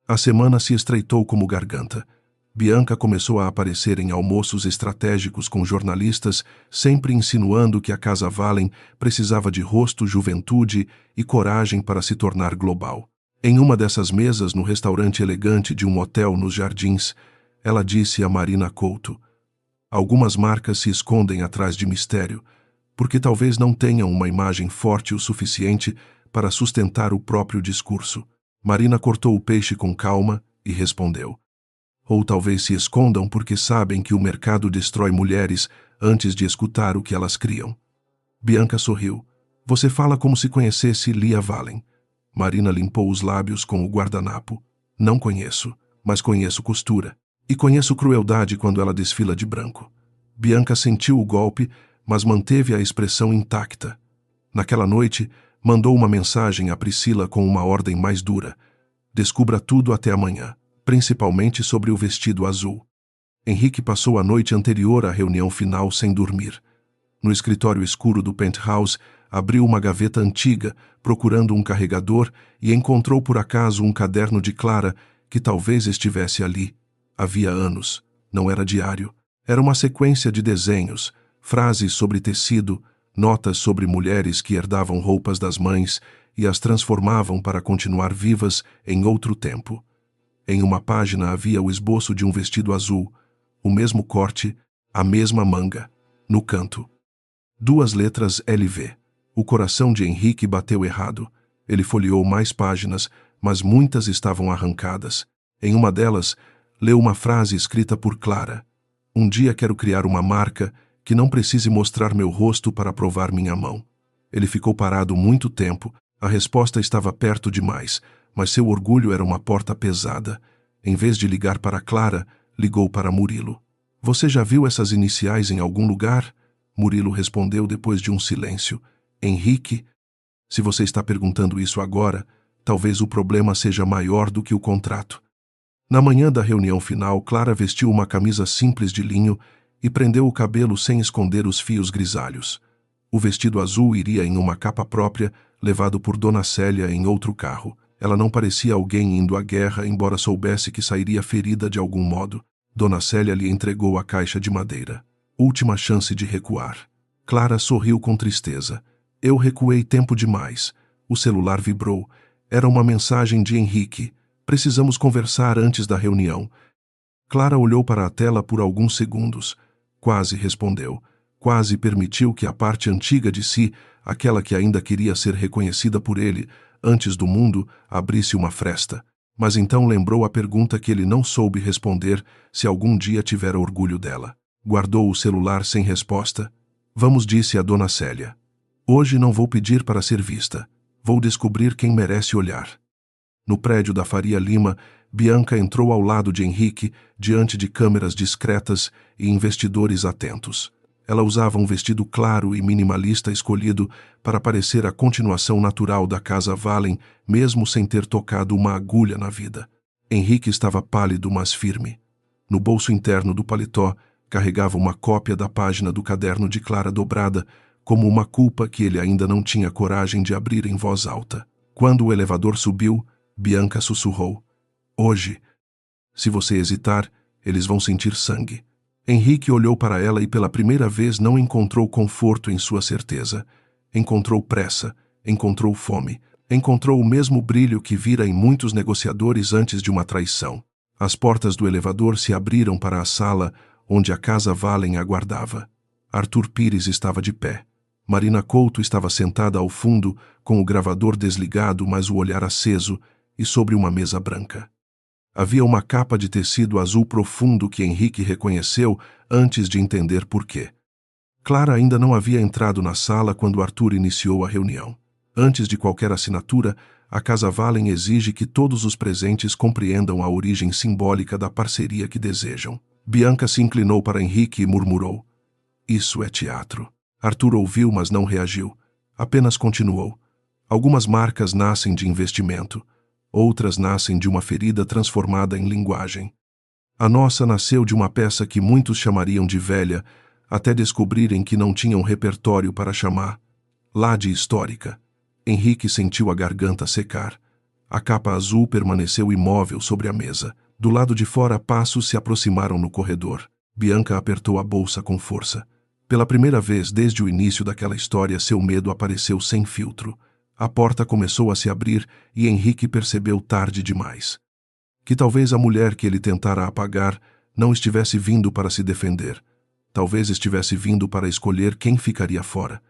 A semana se estreitou como garganta. Bianca começou a aparecer em almoços estratégicos com jornalistas, sempre insinuando que a Casa Valen precisava de rosto, juventude e coragem para se tornar global. Em uma dessas mesas, no restaurante elegante de um hotel nos Jardins, ela disse a Marina Couto: Algumas marcas se escondem atrás de mistério, porque talvez não tenham uma imagem forte o suficiente para sustentar o próprio discurso. Marina cortou o peixe com calma e respondeu: Ou talvez se escondam porque sabem que o mercado destrói mulheres antes de escutar o que elas criam. Bianca sorriu. Você fala como se conhecesse Lia Valen. Marina limpou os lábios com o guardanapo. Não conheço, mas conheço costura. E conheço crueldade quando ela desfila de branco. Bianca sentiu o golpe, mas manteve a expressão intacta. Naquela noite, mandou uma mensagem a Priscila com uma ordem mais dura. Descubra tudo até amanhã, principalmente sobre o vestido azul. Henrique passou a noite anterior à reunião final sem dormir. No escritório escuro do penthouse, abriu uma gaveta antiga, procurando um carregador, e encontrou por acaso um caderno de Clara que talvez estivesse ali. Havia anos. Não era diário. Era uma sequência de desenhos, frases sobre tecido, notas sobre mulheres que herdavam roupas das mães e as transformavam para continuar vivas em outro tempo. Em uma página havia o esboço de um vestido azul, o mesmo corte, a mesma manga, no canto. 2 letras LV. O coração de Henrique bateu errado. Ele folheou mais páginas, mas muitas estavam arrancadas. Em uma delas, leu uma frase escrita por Clara. Um dia quero criar uma marca que não precise mostrar meu rosto para provar minha mão. Ele ficou parado muito tempo. A resposta estava perto demais, mas seu orgulho era uma porta pesada. Em vez de ligar para Clara, ligou para Murilo. Você já viu essas iniciais em algum lugar? Murilo respondeu depois de um silêncio. Henrique? Se você está perguntando isso agora, talvez o problema seja maior do que o contrato. Na manhã da reunião final, Clara vestiu uma camisa simples de linho e prendeu o cabelo sem esconder os fios grisalhos. O vestido azul iria em uma capa própria, levado por Dona Célia em outro carro. Ela não parecia alguém indo à guerra, embora soubesse que sairia ferida de algum modo. Dona Célia lhe entregou a caixa de madeira. Última chance de recuar. Clara sorriu com tristeza. Eu recuei tempo demais. O celular vibrou. Era uma mensagem de Henrique. Precisamos conversar antes da reunião. Clara olhou para a tela por alguns segundos. Quase respondeu. Quase permitiu que a parte antiga de si, aquela que ainda queria ser reconhecida por ele, antes do mundo, abrisse uma fresta. Mas então lembrou a pergunta que ele não soube responder se algum dia tivera orgulho dela. Guardou o celular sem resposta. Vamos, disse a Dona Célia. Hoje não vou pedir para ser vista. Vou descobrir quem merece olhar. No prédio da Faria Lima, Bianca entrou ao lado de Henrique, diante de câmeras discretas e investidores atentos. Ela usava um vestido claro e minimalista escolhido para parecer a continuação natural da Casa Wallen, mesmo sem ter tocado uma agulha na vida. Henrique estava pálido, mas firme. No bolso interno do paletó, carregava uma cópia da página do caderno de Clara dobrada, como uma culpa que ele ainda não tinha coragem de abrir em voz alta. Quando o elevador subiu, Bianca sussurrou. Hoje, se você hesitar, eles vão sentir sangue. Henrique olhou para ela e pela primeira vez não encontrou conforto em sua certeza. Encontrou pressa, encontrou fome, encontrou o mesmo brilho que vira em muitos negociadores antes de uma traição. As portas do elevador se abriram para a sala onde a Casa Wallen aguardava. Arthur Pires estava de pé. Marina Couto estava sentada ao fundo, com o gravador desligado, mas o olhar aceso, e sobre uma mesa branca. Havia uma capa de tecido azul profundo que Henrique reconheceu antes de entender por quê. Clara ainda não havia entrado na sala quando Arthur iniciou a reunião. Antes de qualquer assinatura, a Casa Wallen exige que todos os presentes compreendam a origem simbólica da parceria que desejam. Bianca se inclinou para Henrique e murmurou. Isso é teatro. Arthur ouviu, mas não reagiu. Apenas continuou. Algumas marcas nascem de investimento. Outras nascem de uma ferida transformada em linguagem. A nossa nasceu de uma peça que muitos chamariam de velha, até descobrirem que não tinham repertório para chamar. Lá de histórica. Henrique sentiu a garganta secar. A capa azul permaneceu imóvel sobre a mesa. Do lado de fora, passos se aproximaram no corredor. Bianca apertou a bolsa com força. Pela primeira vez desde o início daquela história, seu medo apareceu sem filtro. A porta começou a se abrir e Henrique percebeu tarde demais. Que talvez a mulher que ele tentara apagar não estivesse vindo para se defender. Talvez estivesse vindo para escolher quem ficaria fora.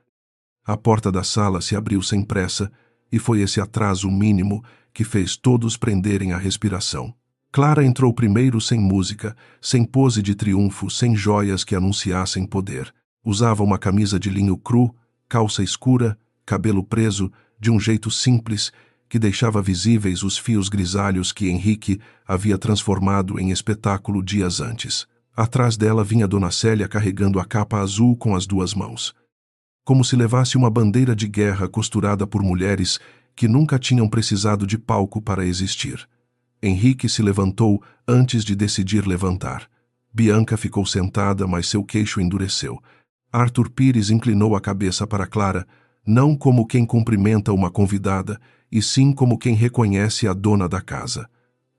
A porta da sala se abriu sem pressa e foi esse atraso mínimo que fez todos prenderem a respiração. Clara entrou primeiro sem música, sem pose de triunfo, sem joias que anunciassem poder. Usava uma camisa de linho cru, calça escura, cabelo preso, de um jeito simples, que deixava visíveis os fios grisalhos que Henrique havia transformado em espetáculo dias antes. Atrás dela vinha Dona Célia carregando a capa azul com as duas mãos. Como se levasse uma bandeira de guerra costurada por mulheres que nunca tinham precisado de palco para existir. Henrique se levantou antes de decidir levantar. Bianca ficou sentada, mas seu queixo endureceu. Arthur Pires inclinou a cabeça para Clara, não como quem cumprimenta uma convidada, e sim como quem reconhece a dona da casa.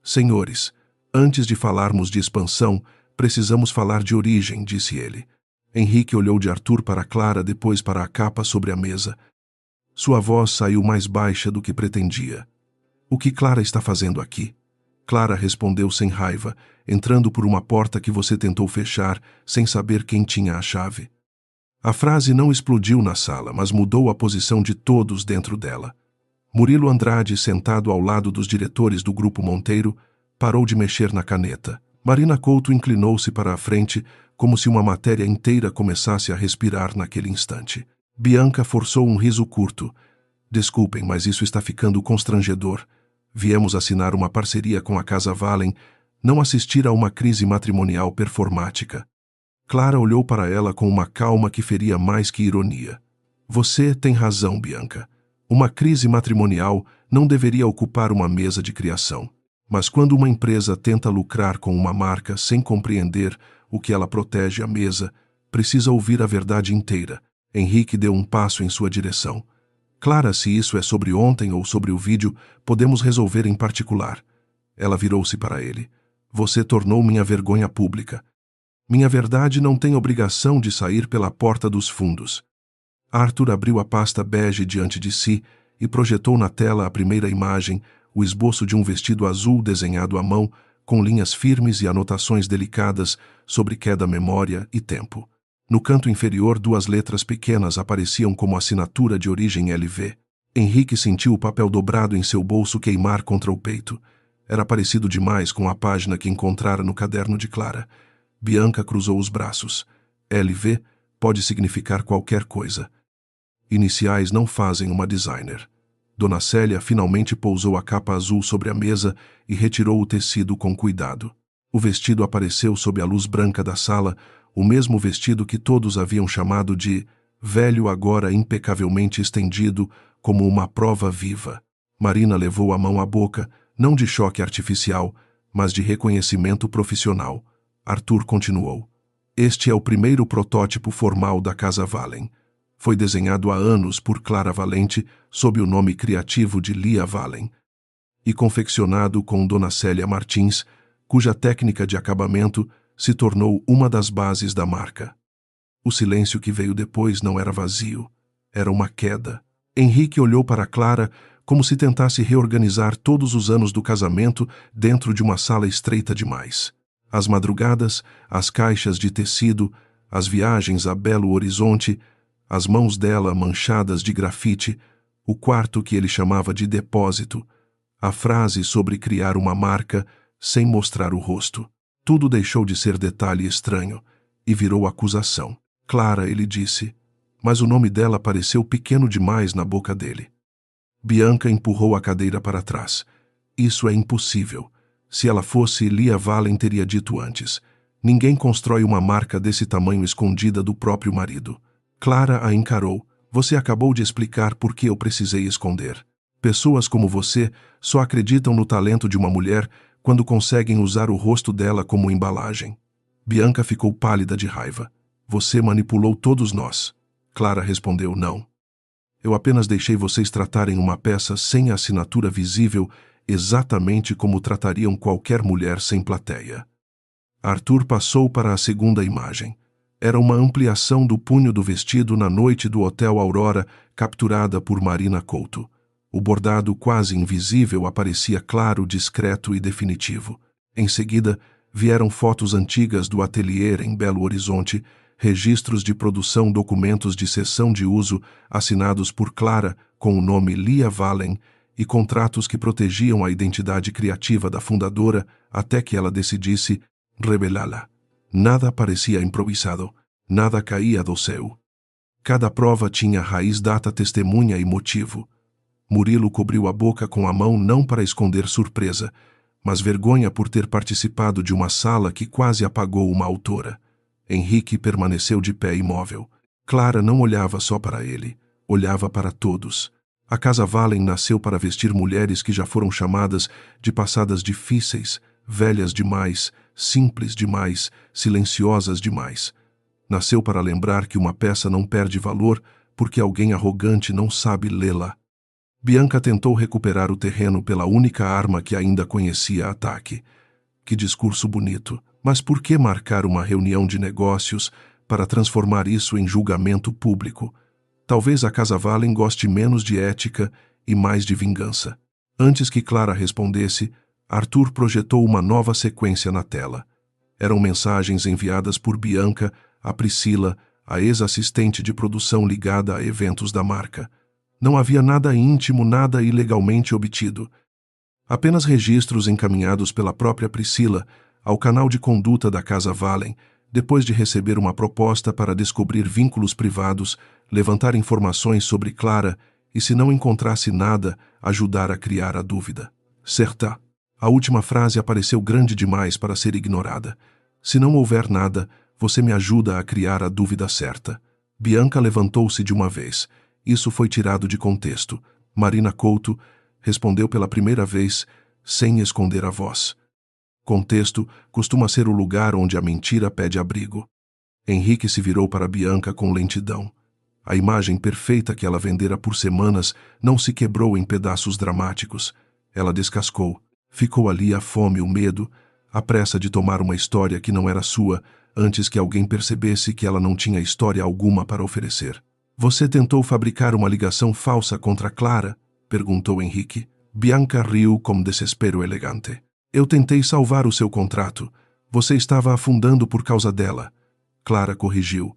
Senhores, antes de falarmos de expansão, precisamos falar de origem, disse ele. Henrique olhou de Arthur para Clara, depois para a capa sobre a mesa. Sua voz saiu mais baixa do que pretendia. O que Clara está fazendo aqui? Clara respondeu sem raiva, entrando por uma porta que você tentou fechar, sem saber quem tinha a chave. A frase não explodiu na sala, mas mudou a posição de todos dentro dela. Murilo Andrade, sentado ao lado dos diretores do Grupo Monteiro, parou de mexer na caneta. Marina Couto inclinou-se para a frente, como se uma matéria inteira começasse a respirar naquele instante. Bianca forçou um riso curto. Desculpem, mas isso está ficando constrangedor. Viemos assinar uma parceria com a Casa Wallen, não assistir a uma crise matrimonial performática. Clara olhou para ela com uma calma que feria mais que ironia. Você tem razão, Bianca. Uma crise matrimonial não deveria ocupar uma mesa de criação. Mas quando uma empresa tenta lucrar com uma marca sem compreender o que ela protege à mesa, precisa ouvir a verdade inteira. Henrique deu um passo em sua direção. Clara, se isso é sobre ontem ou sobre o vídeo, podemos resolver em particular. Ela virou-se para ele. Você tornou minha vergonha pública. Minha verdade não tem obrigação de sair pela porta dos fundos. Arthur abriu a pasta bege diante de si e projetou na tela a primeira imagem, o esboço de um vestido azul desenhado à mão, com linhas firmes e anotações delicadas sobre queda, memória e tempo. No canto inferior, 2 letras pequenas apareciam como assinatura de origem LV. Henrique sentiu o papel dobrado em seu bolso queimar contra o peito. Era parecido demais com a página que encontrara no caderno de Clara. Bianca cruzou os braços. LV pode significar qualquer coisa. Iniciais não fazem uma designer. Dona Célia finalmente pousou a capa azul sobre a mesa e retirou o tecido com cuidado. O vestido apareceu sob a luz branca da sala, o mesmo vestido que todos haviam chamado de velho, agora impecavelmente estendido, como uma prova viva. Marina levou a mão à boca, não de choque artificial, mas de reconhecimento profissional. Arthur continuou. Este é o primeiro protótipo formal da Casa Vallen. Foi desenhado há anos por Clara Valente, sob o nome criativo de Lia Vallen, e confeccionado com Dona Célia Martins, cuja técnica de acabamento se tornou uma das bases da marca. O silêncio que veio depois não era vazio, era uma queda. Henrique olhou para Clara como se tentasse reorganizar todos os anos do casamento dentro de uma sala estreita demais. As madrugadas, as caixas de tecido, as viagens a Belo Horizonte, as mãos dela manchadas de grafite, o quarto que ele chamava de depósito, a frase sobre criar uma marca sem mostrar o rosto. Tudo deixou de ser detalhe estranho e virou acusação. Clara, ele disse, mas o nome dela pareceu pequeno demais na boca dele. Bianca empurrou a cadeira para trás. Isso é impossível. Se ela fosse, Lia Vallen teria dito antes. Ninguém constrói uma marca desse tamanho escondida do próprio marido. Clara a encarou. Você acabou de explicar por que eu precisei esconder. Pessoas como você só acreditam no talento de uma mulher quando conseguem usar o rosto dela como embalagem. Bianca ficou pálida de raiva. Você manipulou todos nós. Clara respondeu não. Eu apenas deixei vocês tratarem uma peça sem assinatura visível exatamente como tratariam qualquer mulher sem plateia. Arthur passou para a segunda imagem. Era uma ampliação do punho do vestido na noite do Hotel Aurora, capturada por Marina Couto. O bordado quase invisível aparecia claro, discreto e definitivo. Em seguida, vieram fotos antigas do ateliê em Belo Horizonte, registros de produção, documentos de cessão de uso assinados por Clara com o nome Lia Vallen e contratos que protegiam a identidade criativa da fundadora até que ela decidisse revelá-la. Nada parecia improvisado, nada caía do céu. Cada prova tinha raiz, data, testemunha e motivo. Murilo cobriu a boca com a mão não para esconder surpresa, mas vergonha por ter participado de uma sala que quase apagou uma autora. Henrique permaneceu de pé imóvel. Clara não olhava só para ele, olhava para todos. A Casa Vallen nasceu para vestir mulheres que já foram chamadas de passadas difíceis, velhas demais, simples demais, silenciosas demais. Nasceu para lembrar que uma peça não perde valor porque alguém arrogante não sabe lê-la. Bianca tentou recuperar o terreno pela única arma que ainda conhecia, ataque. Que discurso bonito, mas por que marcar uma reunião de negócios para transformar isso em julgamento público? Talvez a Casa Vallen goste menos de ética e mais de vingança. Antes que Clara respondesse, Arthur projetou uma nova sequência na tela. Eram mensagens enviadas por Bianca a Priscila, a ex-assistente de produção ligada a eventos da marca. Não havia nada íntimo, nada ilegalmente obtido. Apenas registros encaminhados pela própria Priscila ao canal de conduta da Casa Vallen, depois de receber uma proposta para descobrir vínculos privados, levantar informações sobre Clara e, se não encontrasse nada, ajudar a criar a dúvida. Certa. A última frase apareceu grande demais para ser ignorada. Se não houver nada, você me ajuda a criar a dúvida certa. Bianca levantou-se de uma vez. Isso foi tirado de contexto. Marina Couto respondeu pela primeira vez, sem esconder a voz. Contexto costuma ser o lugar onde a mentira pede abrigo. Henrique se virou para Bianca com lentidão. A imagem perfeita que ela vendera por semanas não se quebrou em pedaços dramáticos. Ela descascou. Ficou ali a fome, o medo, a pressa de tomar uma história que não era sua, antes que alguém percebesse que ela não tinha história alguma para oferecer. Você tentou fabricar uma ligação falsa contra Clara? Perguntou Henrique. Bianca riu com desespero elegante. Eu tentei salvar o seu contrato. Você estava afundando por causa dela. Clara corrigiu.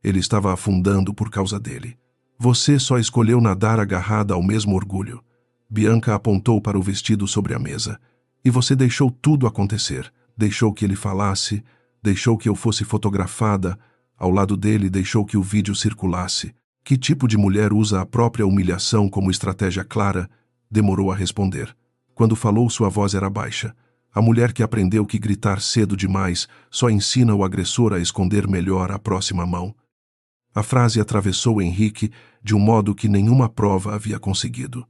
Ele estava afundando por causa dele. Você só escolheu nadar agarrada ao mesmo orgulho. Bianca apontou para o vestido sobre a mesa. E você deixou tudo acontecer. Deixou que ele falasse, deixou que eu fosse fotografada, ao lado dele deixou que o vídeo circulasse. Que tipo de mulher usa a própria humilhação como estratégia clara? Demorou a responder. Quando falou, sua voz era baixa. A mulher que aprendeu que gritar cedo demais só ensina o agressor a esconder melhor a próxima mão. A frase atravessou Henrique de um modo que nenhuma prova havia conseguido.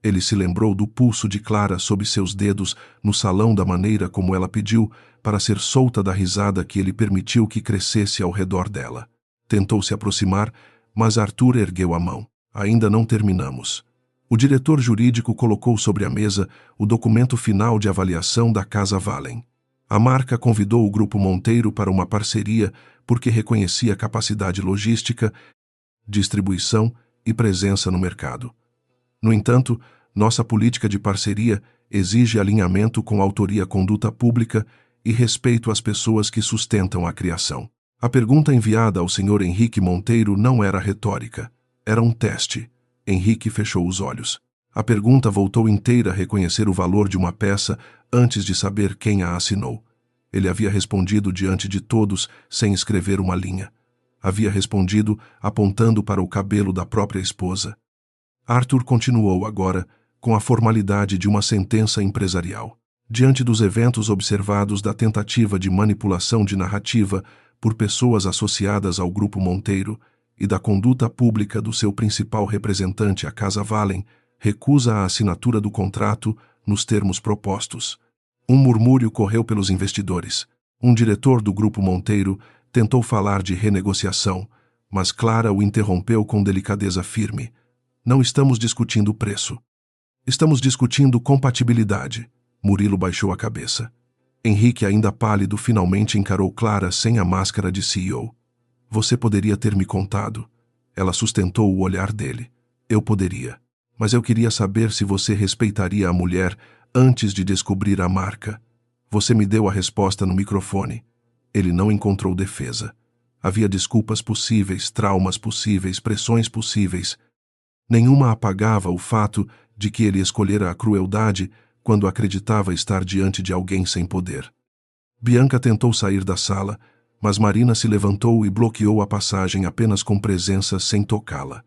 Ele se lembrou do pulso de Clara sob seus dedos no salão, da maneira como ela pediu para ser solta da risada que ele permitiu que crescesse ao redor dela. Tentou se aproximar, mas Arthur ergueu a mão. Ainda não terminamos. O diretor jurídico colocou sobre a mesa o documento final de avaliação da Casa Vallen. A marca convidou o Grupo Monteiro para uma parceria porque reconhecia capacidade logística, distribuição e presença no mercado. No entanto, nossa política de parceria exige alinhamento com autoria conduta pública e respeito às pessoas que sustentam a criação. A pergunta enviada ao Sr. Henrique Monteiro não era retórica. Era um teste. Henrique fechou os olhos. A pergunta voltou inteira a reconhecer o valor de uma peça antes de saber quem a assinou. Ele havia respondido diante de todos sem escrever uma linha. Havia respondido apontando para o cabelo da própria esposa. Arthur continuou agora com a formalidade de uma sentença empresarial. Diante dos eventos observados da tentativa de manipulação de narrativa por pessoas associadas ao Grupo Monteiro e da conduta pública do seu principal representante, a Casa Vallen, recusa a assinatura do contrato nos termos propostos. Um murmúrio correu pelos investidores. Um diretor do Grupo Monteiro tentou falar de renegociação, mas Clara o interrompeu com delicadeza firme. Não estamos discutindo o preço. Estamos discutindo compatibilidade. Murilo baixou a cabeça. Henrique, ainda pálido, finalmente encarou Clara sem a máscara de CEO. Você poderia ter me contado. Ela sustentou o olhar dele. Eu poderia. Mas eu queria saber se você respeitaria a mulher antes de descobrir a marca. Você me deu a resposta no microfone. Ele não encontrou defesa. Havia desculpas possíveis, traumas possíveis, pressões possíveis. Nenhuma apagava o fato de que ele escolhera a crueldade quando acreditava estar diante de alguém sem poder. Bianca tentou sair da sala, mas Marina se levantou e bloqueou a passagem apenas com presença sem tocá-la.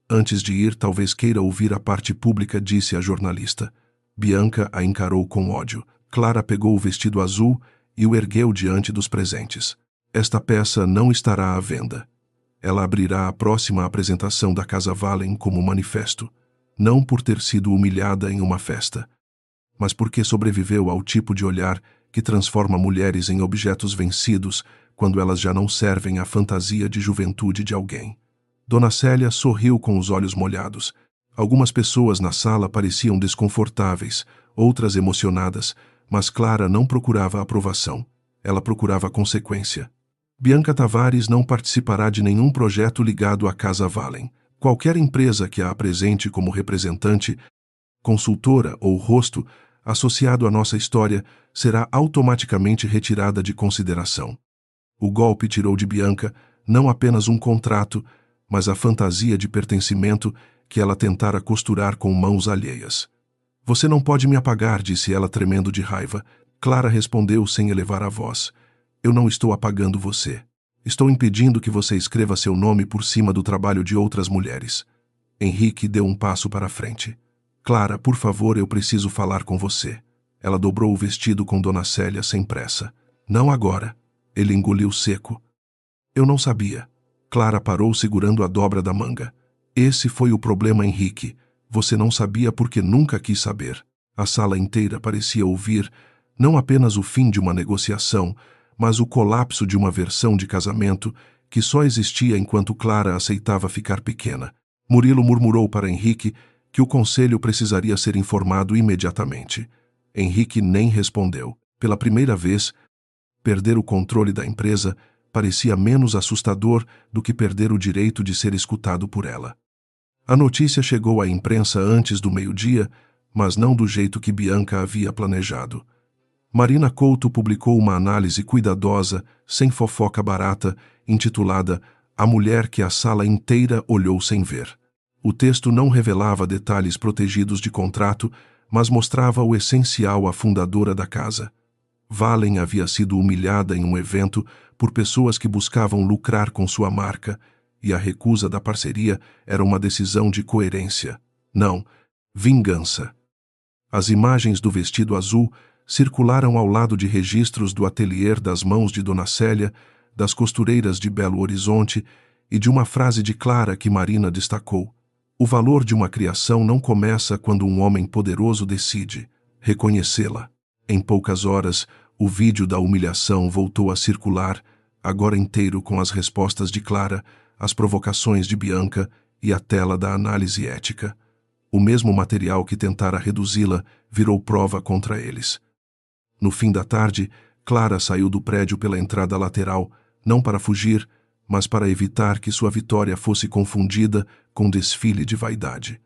Antes de ir, talvez queira ouvir a parte pública, disse a jornalista. Bianca a encarou com ódio. Clara pegou o vestido azul e o ergueu diante dos presentes. Esta peça não estará à venda. Ela abrirá a próxima apresentação da Casa Vallen como manifesto, não por ter sido humilhada em uma festa, mas porque sobreviveu ao tipo de olhar que transforma mulheres em objetos vencidos quando elas já não servem à fantasia de juventude de alguém. Dona Célia sorriu com os olhos molhados. Algumas pessoas na sala pareciam desconfortáveis, outras emocionadas, mas Clara não procurava aprovação. Ela procurava consequência. Bianca Tavares não participará de nenhum projeto ligado à Casa Vallen. Qualquer empresa que a apresente como representante, consultora ou rosto associado à nossa história será automaticamente retirada de consideração. O golpe tirou de Bianca não apenas um contrato, mas a fantasia de pertencimento que ela tentara costurar com mãos alheias. Você não pode me apagar, disse ela tremendo de raiva. Clara respondeu sem elevar a voz. Eu não estou apagando você. Estou impedindo que você escreva seu nome por cima do trabalho de outras mulheres. Henrique deu um passo para a frente. Clara, por favor, eu preciso falar com você. Ela dobrou o vestido com Dona Célia sem pressa. Não agora. Ele engoliu seco. Eu não sabia. Clara parou segurando a dobra da manga. Esse foi o problema, Henrique. Você não sabia porque nunca quis saber. A sala inteira parecia ouvir não apenas o fim de uma negociação, mas o colapso de uma versão de casamento que só existia enquanto Clara aceitava ficar pequena. Murilo murmurou para Henrique que o conselho precisaria ser informado imediatamente. Henrique nem respondeu. Pela primeira vez, perder o controle da empresa parecia menos assustador do que perder o direito de ser escutado por ela. A notícia chegou à imprensa antes do meio-dia, mas não do jeito que Bianca havia planejado. Marina Couto publicou uma análise cuidadosa, sem fofoca barata, intitulada A Mulher que a Sala Inteira Olhou Sem Ver. O texto não revelava detalhes protegidos de contrato, mas mostrava o essencial à fundadora da casa. Valen havia sido humilhada em um evento por pessoas que buscavam lucrar com sua marca, e a recusa da parceria era uma decisão de coerência. Não, vingança. As imagens do vestido azul circularam ao lado de registros do atelier das mãos de Dona Célia, das costureiras de Belo Horizonte e de uma frase de Clara que Marina destacou. O valor de uma criação não começa quando um homem poderoso decide reconhecê-la. Em poucas horas, o vídeo da humilhação voltou a circular, agora inteiro com as respostas de Clara, as provocações de Bianca e a tela da análise ética. O mesmo material que tentara reduzi-la virou prova contra eles. No fim da tarde, Clara saiu do prédio pela entrada lateral, não para fugir, mas para evitar que sua vitória fosse confundida com desfile de vaidade.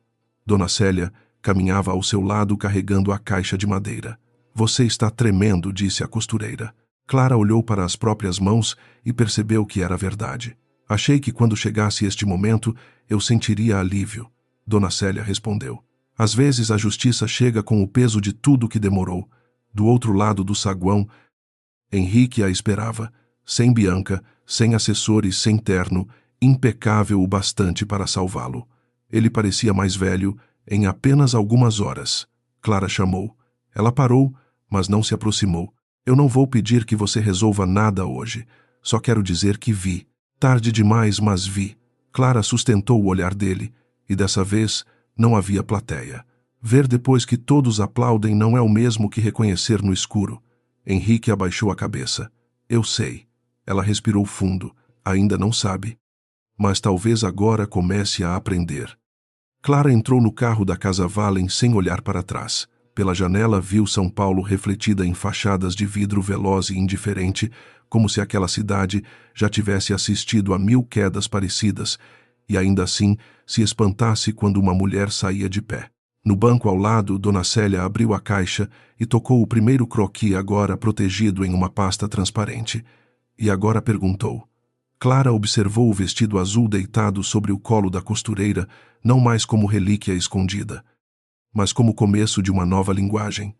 Dona Célia caminhava ao seu lado carregando a caixa de madeira. "Você está tremendo", disse a costureira. Clara olhou para as próprias mãos e percebeu que era verdade. "Achei que quando chegasse este momento, eu sentiria alívio", Dona Célia respondeu. "Às vezes a justiça chega com o peso de tudo que demorou." Do outro lado do saguão, Henrique a esperava, sem Bianca, sem assessores, sem terno, impecável o bastante para salvá-lo. Ele parecia mais velho, em apenas algumas horas. Clara chamou. Ela parou, mas não se aproximou. "Eu não vou pedir que você resolva nada hoje. Só quero dizer que vi. Tarde demais, mas vi." Clara sustentou o olhar dele, e dessa vez não havia plateia. Ver depois que todos aplaudem não é o mesmo que reconhecer no escuro. Henrique abaixou a cabeça. "Eu sei." Ela respirou fundo. "Ainda não sabe. Mas talvez agora comece a aprender." Clara entrou no carro da Casa Valen sem olhar para trás. Pela janela viu São Paulo refletida em fachadas de vidro veloz e indiferente, como se aquela cidade já tivesse assistido a 1000 quedas parecidas, e ainda assim se espantasse quando uma mulher saía de pé. No banco ao lado, Dona Célia abriu a caixa e tocou o primeiro croquis agora protegido em uma pasta transparente. E agora perguntou. Clara observou o vestido azul deitado sobre o colo da costureira, não mais como relíquia escondida, mas como começo de uma nova linguagem.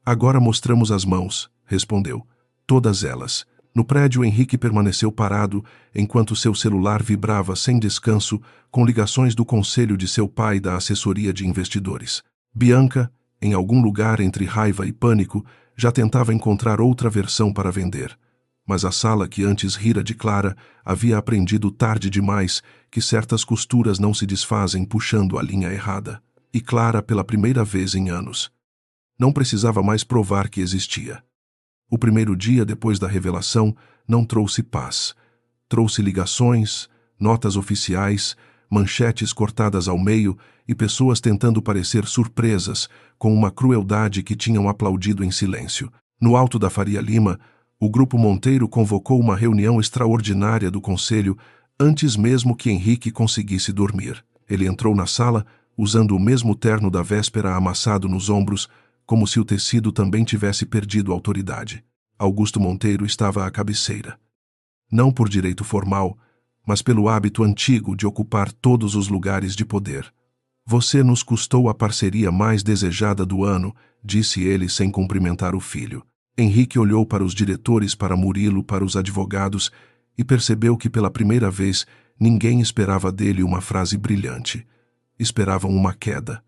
"Agora mostramos as mãos", respondeu. "Todas elas." No prédio, Henrique permaneceu parado enquanto seu celular vibrava sem descanso com ligações do conselho de seu pai e da assessoria de investidores. Bianca, em algum lugar entre raiva e pânico, já tentava encontrar outra versão para vender. Mas a sala que antes rira de Clara havia aprendido tarde demais que certas costuras não se desfazem puxando a linha errada. E Clara, pela primeira vez em anos, não precisava mais provar que existia. O primeiro dia depois da revelação não trouxe paz. Trouxe ligações, notas oficiais, manchetes cortadas ao meio e pessoas tentando parecer surpresas com uma crueldade que tinham aplaudido em silêncio. No alto da Faria Lima, o Grupo Monteiro convocou uma reunião extraordinária do conselho antes mesmo que Henrique conseguisse dormir. Ele entrou na sala usando o mesmo terno da véspera amassado nos ombros, como se o tecido também tivesse perdido autoridade. Augusto Monteiro estava à cabeceira. Não por direito formal, mas pelo hábito antigo de ocupar todos os lugares de poder. "Você nos custou a parceria mais desejada do ano", disse ele sem cumprimentar o filho. Henrique olhou para os diretores, para Murilo, para os advogados e percebeu que pela primeira vez ninguém esperava dele uma frase brilhante. Esperavam uma queda.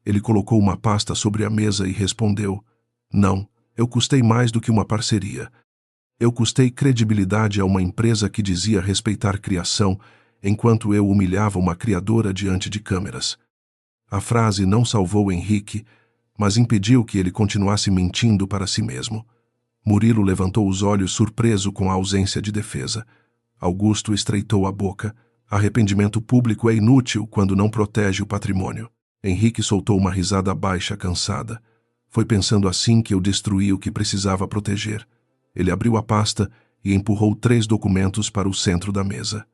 Ele colocou uma pasta sobre a mesa e respondeu: "Não, eu custei mais do que uma parceria. Eu custei credibilidade a uma empresa que dizia respeitar criação, enquanto eu humilhava uma criadora diante de câmeras." A frase não salvou Henrique, mas impediu que ele continuasse mentindo para si mesmo. Murilo levantou os olhos surpreso com a ausência de defesa. Augusto estreitou a boca. Arrependimento público é inútil quando não protege o patrimônio. Henrique soltou uma risada baixa, cansada. Foi pensando assim que eu destruí o que precisava proteger. Ele abriu a pasta e empurrou 3 documentos para o centro da mesa.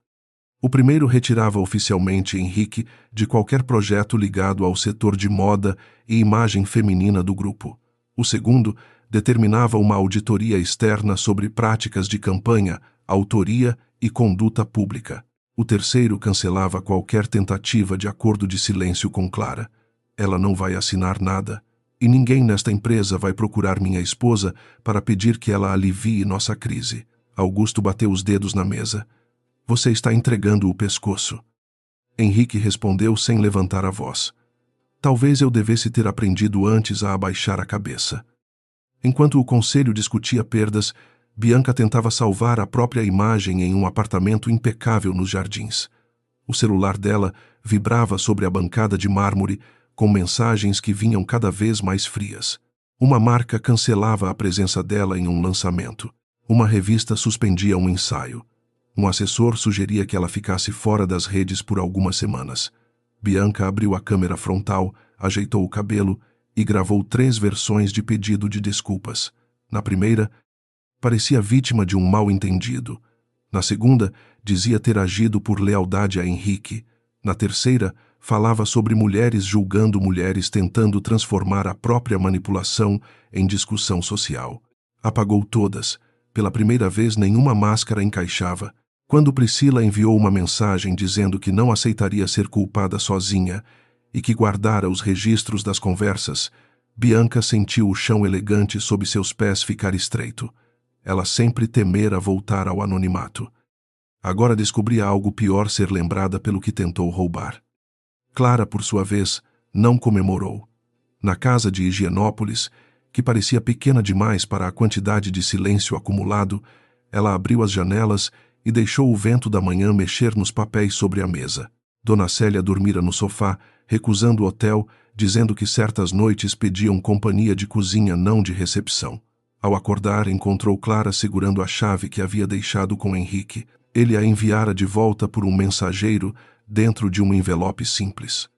O primeiro retirava oficialmente Henrique de qualquer projeto ligado ao setor de moda e imagem feminina do grupo. O segundo determinava uma auditoria externa sobre práticas de campanha, autoria e conduta pública. O terceiro cancelava qualquer tentativa de acordo de silêncio com Clara. Ela não vai assinar nada, e ninguém nesta empresa vai procurar minha esposa para pedir que ela alivie nossa crise. Augusto bateu os dedos na mesa. Você está entregando o pescoço. Henrique respondeu sem levantar a voz. Talvez eu devesse ter aprendido antes a abaixar a cabeça. Enquanto o conselho discutia perdas, Bianca tentava salvar a própria imagem em um apartamento impecável nos Jardins. O celular dela vibrava sobre a bancada de mármore, com mensagens que vinham cada vez mais frias. Uma marca cancelava a presença dela em um lançamento. Uma revista suspendia um ensaio. Um assessor sugeria que ela ficasse fora das redes por algumas semanas. Bianca abriu a câmera frontal, ajeitou o cabelo e gravou 3 versões de pedido de desculpas. Na primeira, parecia vítima de um mal-entendido. Na segunda, dizia ter agido por lealdade a Henrique. Na terceira, falava sobre mulheres julgando mulheres tentando transformar a própria manipulação em discussão social. Apagou todas. Pela primeira vez, nenhuma máscara encaixava. Quando Priscila enviou uma mensagem dizendo que não aceitaria ser culpada sozinha e que guardara os registros das conversas, Bianca sentiu o chão elegante sob seus pés ficar estreito. Ela sempre temera voltar ao anonimato. Agora descobria algo pior: ser lembrada pelo que tentou roubar. Clara, por sua vez, não comemorou. Na casa de Higienópolis, que parecia pequena demais para a quantidade de silêncio acumulado, ela abriu as janelas e deixou o vento da manhã mexer nos papéis sobre a mesa. Dona Célia dormira no sofá, recusando o hotel, dizendo que certas noites pediam companhia de cozinha, não de recepção. Ao acordar, encontrou Clara segurando a chave que havia deixado com Henrique. Ele a enviara de volta por um mensageiro dentro de um envelope simples,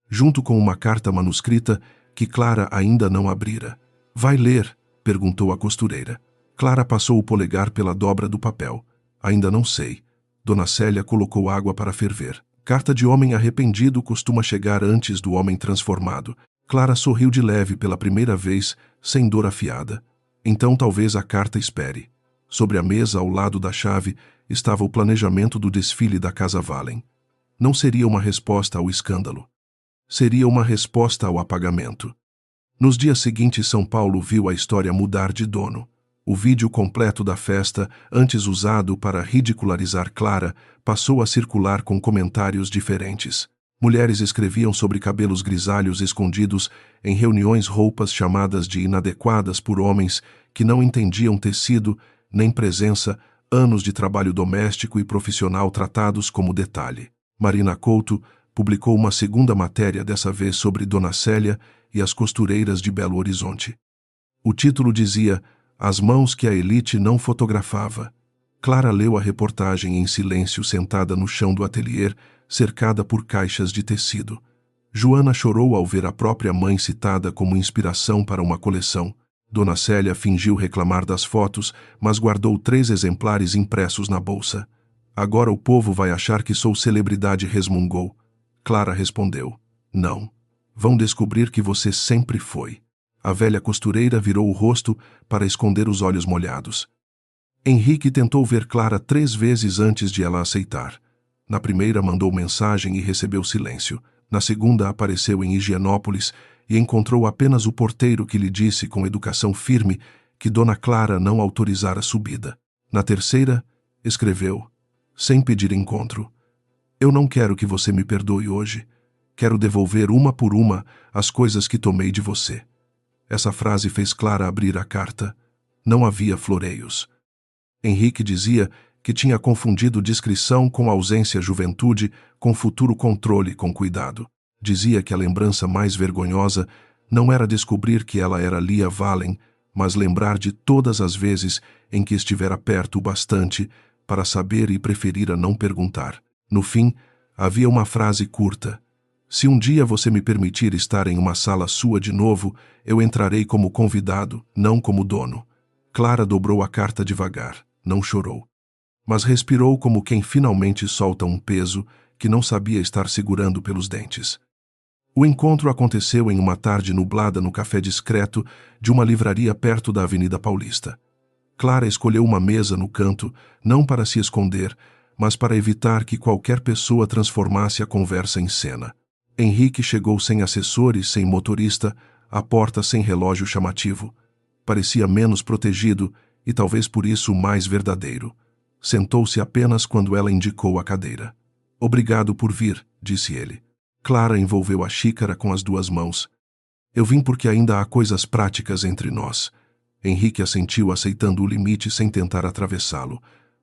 junto com uma carta manuscrita que Clara ainda não abrira. Vai ler? Perguntou a costureira. Clara passou o polegar pela dobra do papel. Ainda não sei. Dona Célia colocou água para ferver. Carta de homem arrependido costuma chegar antes do homem transformado. Clara sorriu de leve pela primeira vez, sem dor afiada. Então talvez a carta espere. Sobre a mesa, ao lado da chave, estava o planejamento do desfile da Casa Valen. Não seria uma resposta ao escândalo. Seria uma resposta ao apagamento. Nos dias seguintes, São Paulo viu a história mudar de dono. O vídeo completo da festa, antes usado para ridicularizar Clara, passou a circular com comentários diferentes. Mulheres escreviam sobre cabelos grisalhos escondidos em reuniões, roupas chamadas de inadequadas por homens que não entendiam tecido nem presença, anos de trabalho doméstico e profissional tratados como detalhe. Marina Couto publicou uma segunda matéria, dessa vez sobre Dona Célia e as costureiras de Belo Horizonte. O título dizia: As mãos que a elite não fotografava. Clara leu a reportagem em silêncio, sentada no chão do ateliê, cercada por caixas de tecido. Joana chorou ao ver a própria mãe citada como inspiração para uma coleção. Dona Célia fingiu reclamar das fotos, mas guardou 3 exemplares impressos na bolsa. Agora o povo vai achar que sou celebridade, resmungou. Clara respondeu: Não. Vão descobrir que você sempre foi. A velha costureira virou o rosto para esconder os olhos molhados. Henrique tentou ver Clara 3 vezes antes de ela aceitar. Na primeira, mandou mensagem e recebeu silêncio. Na segunda, apareceu em Higienópolis e encontrou apenas o porteiro, que lhe disse com educação firme que Dona Clara não autorizara a subida. Na terceira, escreveu, sem pedir encontro: Eu não quero que você me perdoe hoje. Quero devolver uma por uma as coisas que tomei de você. Essa frase fez Clara abrir a carta. Não havia floreios. Henrique dizia que tinha confundido discrição com ausência, juventude com futuro, controle com cuidado. Dizia que a lembrança mais vergonhosa não era descobrir que ela era Lia Valen, mas lembrar de todas as vezes em que estivera perto o bastante para saber e preferir a não perguntar. No fim, havia uma frase curta: Se um dia você me permitir estar em uma sala sua de novo, eu entrarei como convidado, não como dono. Clara dobrou a carta devagar, não chorou. Mas respirou como quem finalmente solta um peso que não sabia estar segurando pelos dentes. O encontro aconteceu em uma tarde nublada no café discreto de uma livraria perto da Avenida Paulista. Clara escolheu uma mesa no canto, não para se esconder, mas para evitar que qualquer pessoa transformasse a conversa em cena. Henrique chegou sem assessores, sem motorista, à porta sem relógio chamativo. Parecia menos protegido e talvez por isso mais verdadeiro. Sentou-se apenas quando ela indicou a cadeira. "Obrigado por vir", disse ele. Clara envolveu a xícara com as duas mãos. "Eu vim porque ainda há coisas práticas entre nós." Henrique assentiu, aceitando o limite sem tentar atravessá-lo.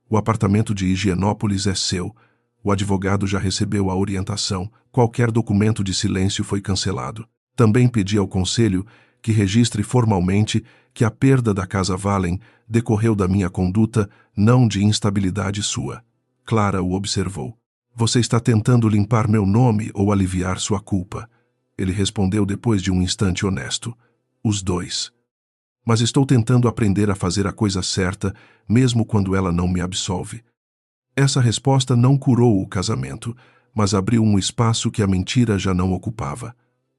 "O apartamento de Higienópolis é seu. O advogado já recebeu a orientação. Qualquer documento de silêncio foi cancelado. Também pedi ao conselho que registre formalmente que a perda da Casa Valen decorreu da minha conduta, não de instabilidade sua." Clara o observou. "Você está tentando limpar meu nome ou aliviar sua culpa?" Ele respondeu depois de um instante honesto. "Os dois. Mas estou tentando aprender a fazer a coisa certa, mesmo quando ela não me absolve." Essa resposta não curou o casamento, mas abriu um espaço que a mentira já não ocupava.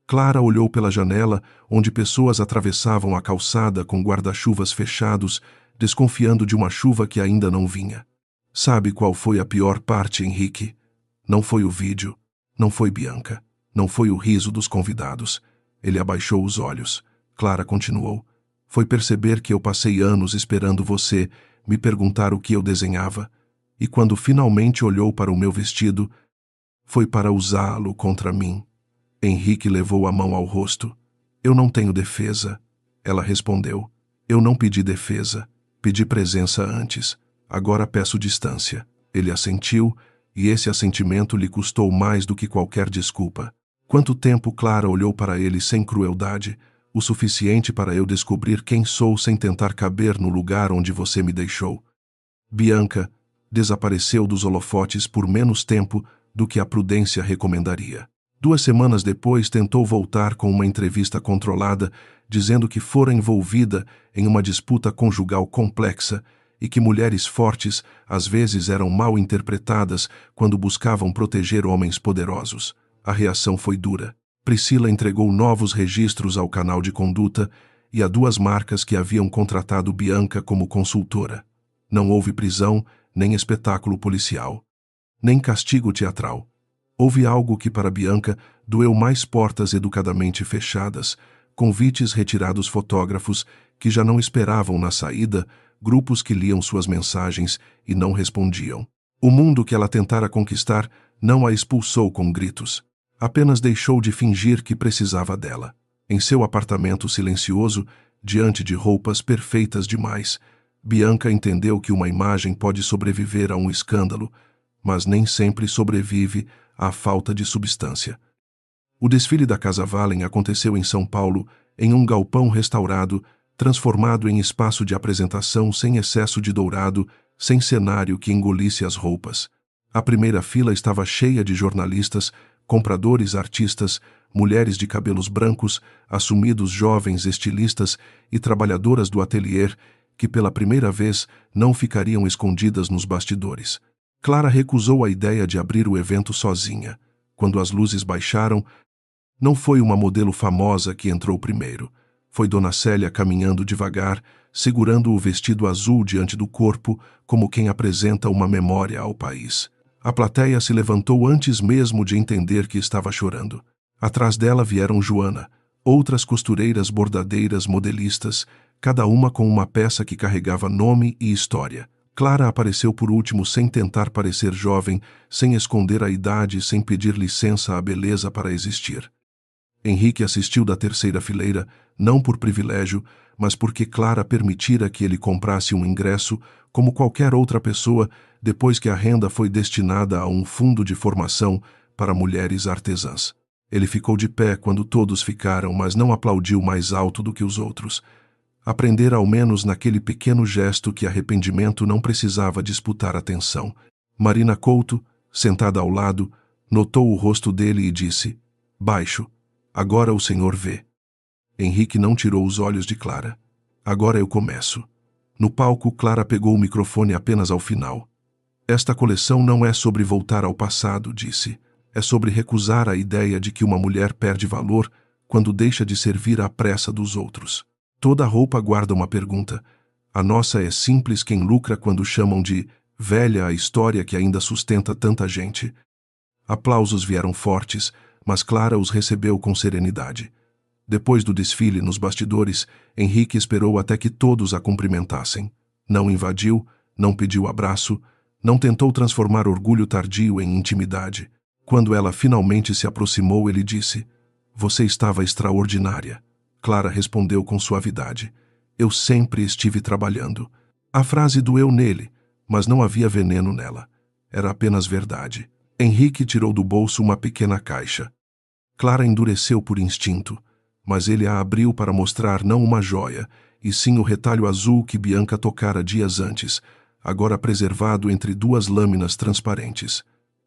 Clara olhou pela janela, onde pessoas atravessavam a calçada com guarda-chuvas fechados, desconfiando de uma chuva que ainda não vinha. "Sabe qual foi a pior parte, Henrique? Não foi o vídeo, não foi Bianca, não foi o riso dos convidados." Ele abaixou os olhos. Clara continuou. "Foi perceber que eu passei anos esperando você me perguntar o que eu desenhava, e quando finalmente olhou para o meu vestido, foi para usá-lo contra mim." Henrique levou a mão ao rosto. "Eu não tenho defesa." Ela respondeu. "Eu não pedi defesa. Pedi presença antes. Agora peço distância." Ele assentiu, e esse assentimento lhe custou mais do que qualquer desculpa. "Quanto tempo?" Clara olhou para ele sem crueldade. "O suficiente para eu descobrir quem sou sem tentar caber no lugar onde você me deixou." Bianca desapareceu dos holofotes por menos tempo do que a prudência recomendaria. 2 semanas depois tentou voltar com uma entrevista controlada, dizendo que fora envolvida em uma disputa conjugal complexa e que mulheres fortes às vezes eram mal interpretadas quando buscavam proteger homens poderosos. A reação foi dura. Priscila entregou novos registros ao canal de conduta e a 2 marcas que haviam contratado Bianca como consultora. Não houve prisão, nem espetáculo policial, nem castigo teatral. Houve algo que para Bianca doeu mais: portas educadamente fechadas, convites retirados, fotógrafos que já não esperavam na saída, grupos que liam suas mensagens e não respondiam. O mundo que ela tentara conquistar não a expulsou com gritos. Apenas deixou de fingir que precisava dela. Em seu apartamento silencioso, diante de roupas perfeitas demais, Bianca entendeu que uma imagem pode sobreviver a um escândalo, mas nem sempre sobrevive à falta de substância. O desfile da Casa Valen aconteceu em São Paulo, em um galpão restaurado, transformado em espaço de apresentação sem excesso de dourado, sem cenário que engolisse as roupas. A primeira fila estava cheia de jornalistas, compradores, artistas, mulheres de cabelos brancos, assumidos jovens estilistas e trabalhadoras do ateliê que pela primeira vez não ficariam escondidas nos bastidores. Clara recusou a ideia de abrir o evento sozinha. Quando as luzes baixaram, não foi uma modelo famosa que entrou primeiro. Foi Dona Célia caminhando devagar, segurando o vestido azul diante do corpo, como quem apresenta uma memória ao país. A plateia se levantou antes mesmo de entender que estava chorando. Atrás dela vieram Joana, outras costureiras, bordadeiras, modelistas, cada uma com uma peça que carregava nome e história. Clara apareceu por último sem tentar parecer jovem, sem esconder a idade, sem pedir licença à beleza para existir. Henrique assistiu da terceira fileira, não por privilégio, mas porque Clara permitira que ele comprasse um ingresso, como qualquer outra pessoa, depois que a renda foi destinada a um fundo de formação para mulheres artesãs. Ele ficou de pé quando todos ficaram, mas não aplaudiu mais alto do que os outros. Aprendera ao menos naquele pequeno gesto que arrependimento não precisava disputar atenção. Marina Couto, sentada ao lado, notou o rosto dele e disse: Baixo. Agora o senhor vê. Henrique não tirou os olhos de Clara. Agora eu começo. No palco, Clara pegou o microfone apenas ao final. Esta coleção não é sobre voltar ao passado, disse. É sobre recusar a ideia de que uma mulher perde valor quando deixa de servir à pressa dos outros. Toda roupa guarda uma pergunta. A nossa é simples quem lucra quando chamam de velha a história que ainda sustenta tanta gente. Aplausos vieram fortes, mas Clara os recebeu com serenidade. Depois do desfile nos bastidores, Henrique esperou até que todos a cumprimentassem. Não invadiu, não pediu abraço, não tentou transformar orgulho tardio em intimidade. Quando ela finalmente se aproximou, ele disse: "Você estava extraordinária." Clara respondeu com suavidade: "Eu sempre estive trabalhando." A frase doeu nele, mas não havia veneno nela. Era apenas verdade. Henrique tirou do bolso uma pequena caixa. Clara endureceu por instinto, mas ele a abriu para mostrar não uma joia, e sim o retalho azul que Bianca tocara dias antes, agora preservado entre duas lâminas transparentes.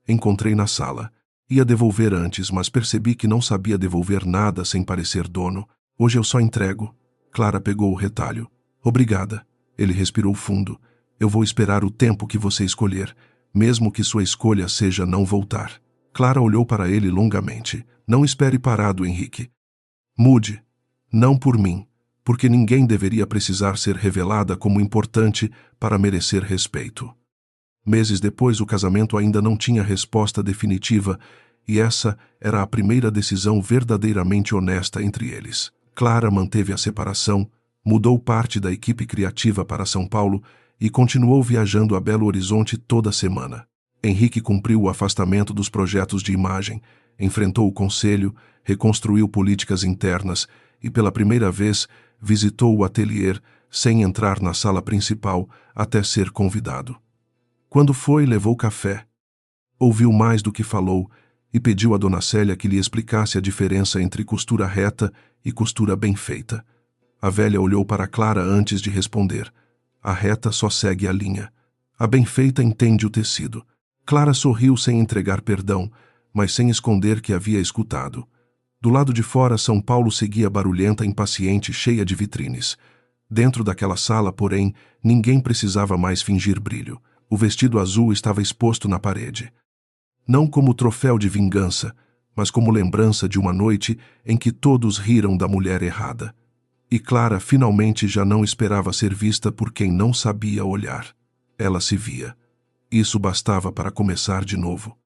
Encontrei na sala. Ia devolver antes, mas percebi que não sabia devolver nada sem parecer dono. Hoje eu só entrego. Clara pegou o retalho. Obrigada. Ele respirou fundo. Eu vou esperar o tempo que você escolher, mesmo que sua escolha seja não voltar. Clara olhou para ele longamente. Não espere parado, Henrique. Mude. Não por mim, porque ninguém deveria precisar ser revelada como importante para merecer respeito. Meses depois, o casamento ainda não tinha resposta definitiva, e essa era a primeira decisão verdadeiramente honesta entre eles. Clara manteve a separação, mudou parte da equipe criativa para São Paulo e continuou viajando a Belo Horizonte toda semana. Henrique cumpriu o afastamento dos projetos de imagem, enfrentou o conselho, reconstruiu políticas internas e, pela primeira vez, visitou o ateliê sem entrar na sala principal até ser convidado. Quando foi, levou café. Ouviu mais do que falou e pediu a Dona Célia que lhe explicasse a diferença entre costura reta e costura bem feita. A velha olhou para Clara antes de responder. A reta só segue a linha. A bem feita entende o tecido. Clara sorriu sem entregar perdão, mas sem esconder que havia escutado. Do lado de fora, São Paulo seguia barulhenta, impaciente, cheia de vitrines. Dentro daquela sala, porém, ninguém precisava mais fingir brilho. O vestido azul estava exposto na parede. Não como troféu de vingança, mas como lembrança de uma noite em que todos riram da mulher errada. E Clara finalmente já não esperava ser vista por quem não sabia olhar. Ela se via. Isso bastava para começar de novo.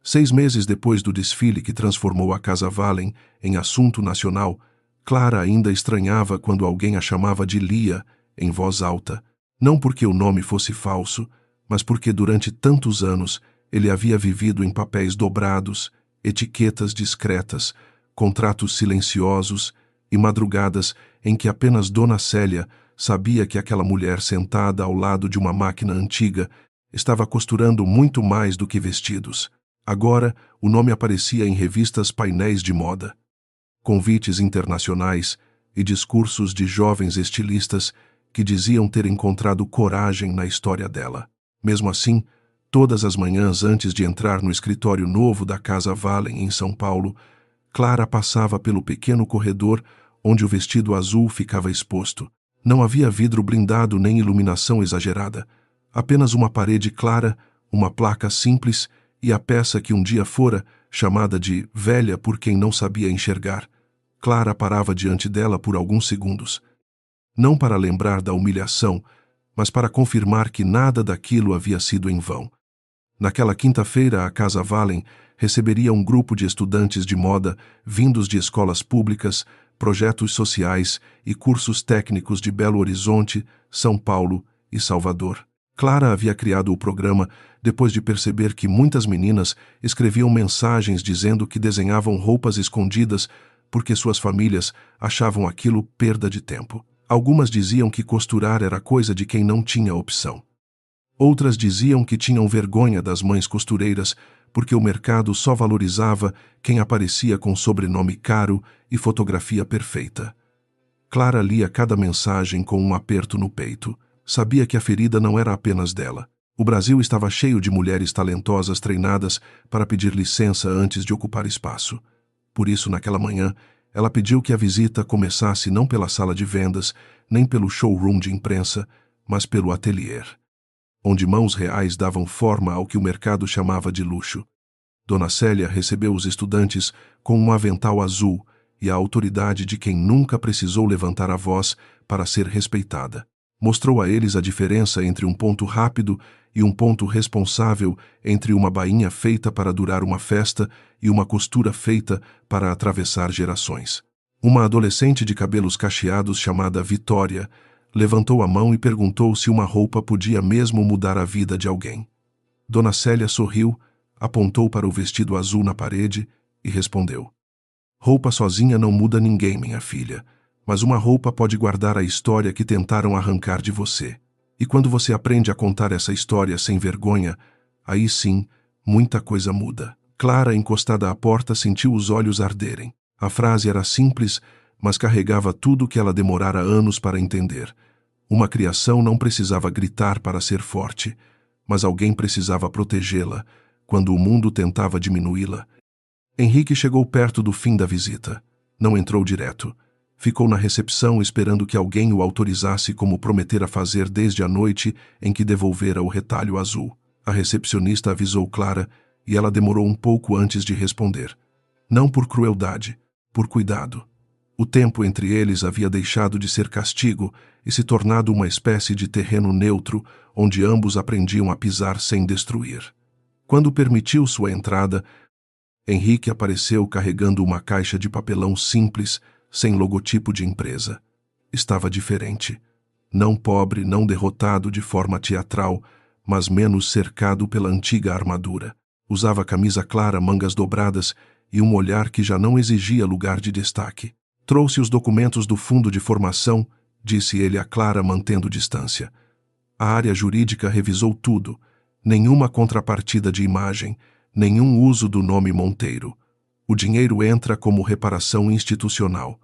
6 meses depois do desfile que transformou a Casa Wallen em assunto nacional, Clara ainda estranhava quando alguém a chamava de Lia, em voz alta, não porque o nome fosse falso, mas porque durante tantos anos ele havia vivido em papéis dobrados, etiquetas discretas, contratos silenciosos e madrugadas em que apenas Dona Célia sabia que aquela mulher sentada ao lado de uma máquina antiga estava costurando muito mais do que vestidos. Agora, o nome aparecia em revistas painéis de moda. Convites internacionais e discursos de jovens estilistas que diziam ter encontrado coragem na história dela. Mesmo assim, todas as manhãs antes de entrar no escritório novo da Casa Wallen em São Paulo, Clara passava pelo pequeno corredor onde o vestido azul ficava exposto. Não havia vidro blindado nem iluminação exagerada, apenas uma parede clara, uma placa simples e a peça que um dia fora chamada de velha por quem não sabia enxergar. Clara parava diante dela por alguns segundos. Não para lembrar da humilhação, mas para confirmar que nada daquilo havia sido em vão. Naquela quinta-feira, a Casa Wallen receberia um grupo de estudantes de moda vindos de escolas públicas, projetos sociais e cursos técnicos de Belo Horizonte, São Paulo e Salvador. Clara havia criado o programa depois de perceber que muitas meninas escreviam mensagens dizendo que desenhavam roupas escondidas porque suas famílias achavam aquilo perda de tempo. Algumas diziam que costurar era coisa de quem não tinha opção. Outras diziam que tinham vergonha das mães costureiras porque o mercado só valorizava quem aparecia com sobrenome caro e fotografia perfeita. Clara lia cada mensagem com um aperto no peito. Sabia que a ferida não era apenas dela. O Brasil estava cheio de mulheres talentosas treinadas para pedir licença antes de ocupar espaço. Por isso, naquela manhã, ela pediu que a visita começasse não pela sala de vendas, nem pelo showroom de imprensa, mas pelo atelier, onde mãos reais davam forma ao que o mercado chamava de luxo. Dona Célia recebeu os estudantes com um avental azul e a autoridade de quem nunca precisou levantar a voz para ser respeitada. Mostrou a eles a diferença entre um ponto rápido e um ponto responsável, entre uma bainha feita para durar uma festa e uma costura feita para atravessar gerações. Uma adolescente de cabelos cacheados chamada Vitória levantou a mão e perguntou se uma roupa podia mesmo mudar a vida de alguém. Dona Célia sorriu, apontou para o vestido azul na parede e respondeu: "Roupa sozinha não muda ninguém, minha filha, mas uma roupa pode guardar a história que tentaram arrancar de você. E quando você aprende a contar essa história sem vergonha, aí sim, muita coisa muda." Clara, encostada à porta, sentiu os olhos arderem. A frase era simples, mas carregava tudo que ela demorara anos para entender. Uma criação não precisava gritar para ser forte, mas alguém precisava protegê-la quando o mundo tentava diminuí-la. Henrique chegou perto do fim da visita. Não entrou direto. Ficou na recepção esperando que alguém o autorizasse, como prometera fazer desde a noite em que devolvera o retalho azul. A recepcionista avisou Clara e ela demorou um pouco antes de responder. Não por crueldade, por cuidado. O tempo entre eles havia deixado de ser castigo e se tornado uma espécie de terreno neutro onde ambos aprendiam a pisar sem destruir. Quando permitiu sua entrada, Henrique apareceu carregando uma caixa de papelão simples, sem logotipo de empresa. Estava diferente. Não pobre, não derrotado de forma teatral, mas menos cercado pela antiga armadura. Usava camisa clara, mangas dobradas e um olhar que já não exigia lugar de destaque. "Trouxe os documentos do fundo de formação", disse ele a Clara, mantendo distância. A área jurídica revisou tudo. Nenhuma contrapartida de imagem, nenhum uso do nome Monteiro. O dinheiro entra como reparação institucional,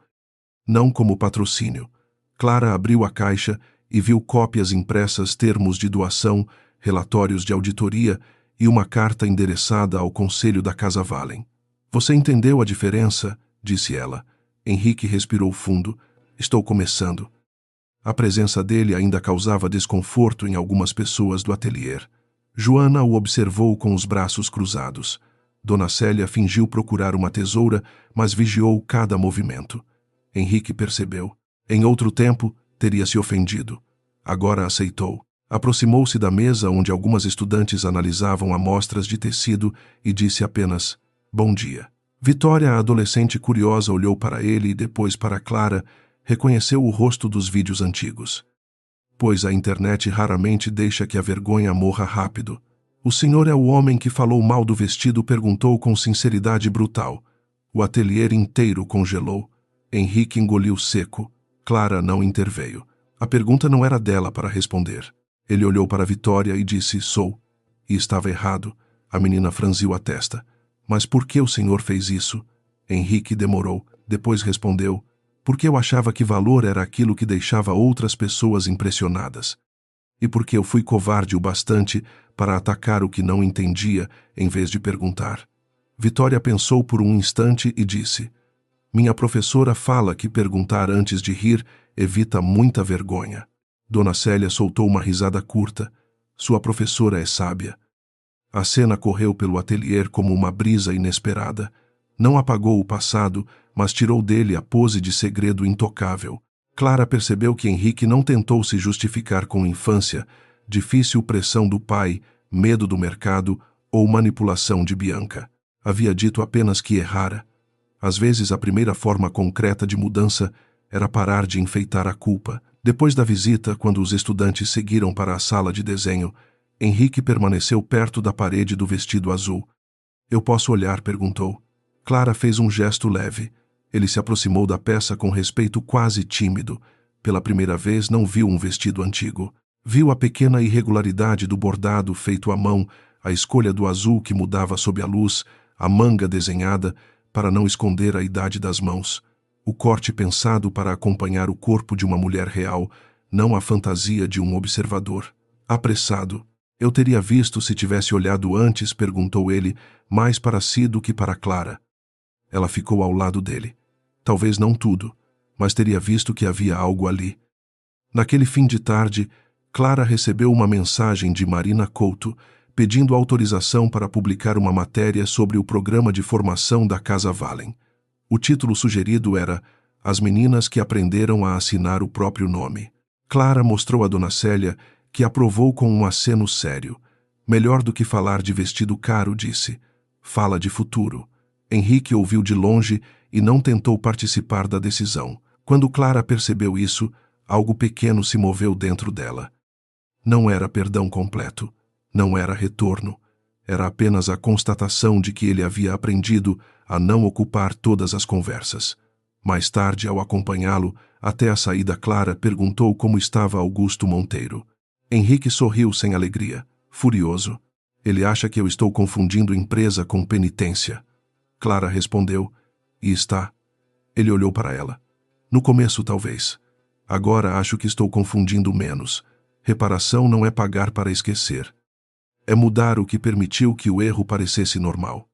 não como patrocínio. Clara abriu a caixa e viu cópias impressas, termos de doação, relatórios de auditoria e uma carta endereçada ao Conselho da Casa Valem. "Você entendeu a diferença?", disse ela. Henrique respirou fundo. "Estou começando." A presença dele ainda causava desconforto em algumas pessoas do atelier. Joana o observou com os braços cruzados. Dona Célia fingiu procurar uma tesoura, mas vigiou cada movimento. Henrique percebeu. Em outro tempo, teria se ofendido. Agora aceitou. Aproximou-se da mesa onde algumas estudantes analisavam amostras de tecido e disse apenas: "Bom dia." Vitória, a adolescente curiosa, olhou para ele e depois para Clara, reconheceu o rosto dos vídeos antigos. Pois a internet raramente deixa que a vergonha morra rápido. "O senhor é o homem que falou mal do vestido?", perguntou com sinceridade brutal. O atelier inteiro congelou. Henrique engoliu seco. Clara não interveio. A pergunta não era dela para responder. Ele olhou para Vitória e disse: "Sou." E estava errado. A menina franziu a testa. "Mas por que o senhor fez isso?" Henrique demorou. Depois respondeu: "Porque eu achava que valor era aquilo que deixava outras pessoas impressionadas. E porque eu fui covarde o bastante para atacar o que não entendia, em vez de perguntar." Vitória pensou por um instante e disse: "Minha professora fala que perguntar antes de rir evita muita vergonha." Dona Célia soltou uma risada curta. Sua professora é sábia. A cena correu pelo atelier como uma brisa inesperada. Não apagou o passado, mas tirou dele a pose de segredo intocável. Clara percebeu que Henrique não tentou se justificar com infância, difícil pressão do pai, medo do mercado ou manipulação de Bianca. Havia dito apenas que errara. Às vezes, a primeira forma concreta de mudança era parar de enfeitar a culpa. Depois da visita, quando os estudantes seguiram para a sala de desenho, Henrique permaneceu perto da parede do vestido azul. "Eu posso olhar?", perguntou. Clara fez um gesto leve. Ele se aproximou da peça com respeito quase tímido. Pela primeira vez não viu um vestido antigo. Viu a pequena irregularidade do bordado feito à mão, a escolha do azul que mudava sob a luz, a manga desenhada para não esconder a idade das mãos, o corte pensado para acompanhar o corpo de uma mulher real, não a fantasia de um observador. Apressado. "Eu teria visto se tivesse olhado antes", perguntou ele, mais para si do que para Clara. Ela ficou ao lado dele. Talvez não tudo, mas teria visto que havia algo ali. Naquele fim de tarde, Clara recebeu uma mensagem de Marina Couto pedindo autorização para publicar uma matéria sobre o programa de formação da Casa Valen. O título sugerido era As Meninas que Aprenderam a Assinar o Próprio Nome. Clara mostrou a Dona Célia, que aprovou com um aceno sério. Melhor do que falar de vestido caro, disse. Fala de futuro. Henrique ouviu de longe e não tentou participar da decisão. Quando Clara percebeu isso, algo pequeno se moveu dentro dela. Não era perdão completo. Não era retorno. Era apenas a constatação de que ele havia aprendido a não ocupar todas as conversas. Mais tarde, ao acompanhá-lo, até a saída, Clara perguntou como estava Augusto Monteiro. Henrique sorriu sem alegria, furioso. Ele acha que eu estou confundindo empresa com penitência. Clara respondeu, e está. Ele olhou para ela. No começo, talvez. Agora acho que estou confundindo menos. Reparação não é pagar para esquecer. É mudar o que permitiu que o erro parecesse normal.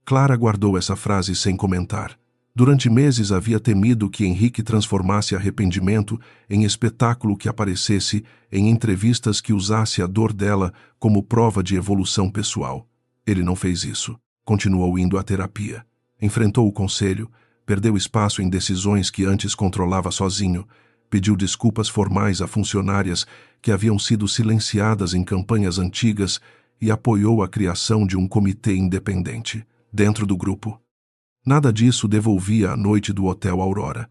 Clara guardou essa frase sem comentar. Durante meses havia temido que Henrique transformasse arrependimento em espetáculo que aparecesse em entrevistas que usasse a dor dela como prova de evolução pessoal. Ele não fez isso. Continuou indo à terapia. Enfrentou o conselho, perdeu espaço em decisões que antes controlava sozinho, pediu desculpas formais a funcionárias que haviam sido silenciadas em campanhas antigas e apoiou a criação de um comitê independente, dentro do grupo. Nada disso devolvia a noite do Hotel Aurora,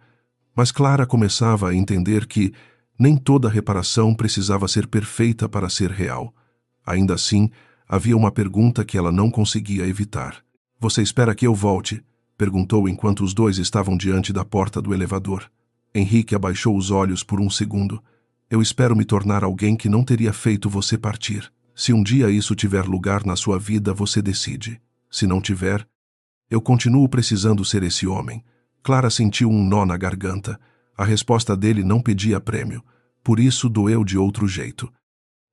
mas Clara começava a entender que nem toda reparação precisava ser perfeita para ser real. Ainda assim, havia uma pergunta que ela não conseguia evitar. Você espera que eu volte? Perguntou enquanto os dois estavam diante da porta do elevador. Henrique abaixou os olhos por um segundo. Eu espero me tornar alguém que não teria feito você partir. Se um dia isso tiver lugar na sua vida, você decide. Se não tiver, eu continuo precisando ser esse homem. Clara sentiu um nó na garganta. A resposta dele não pedia prêmio. Por isso doeu de outro jeito.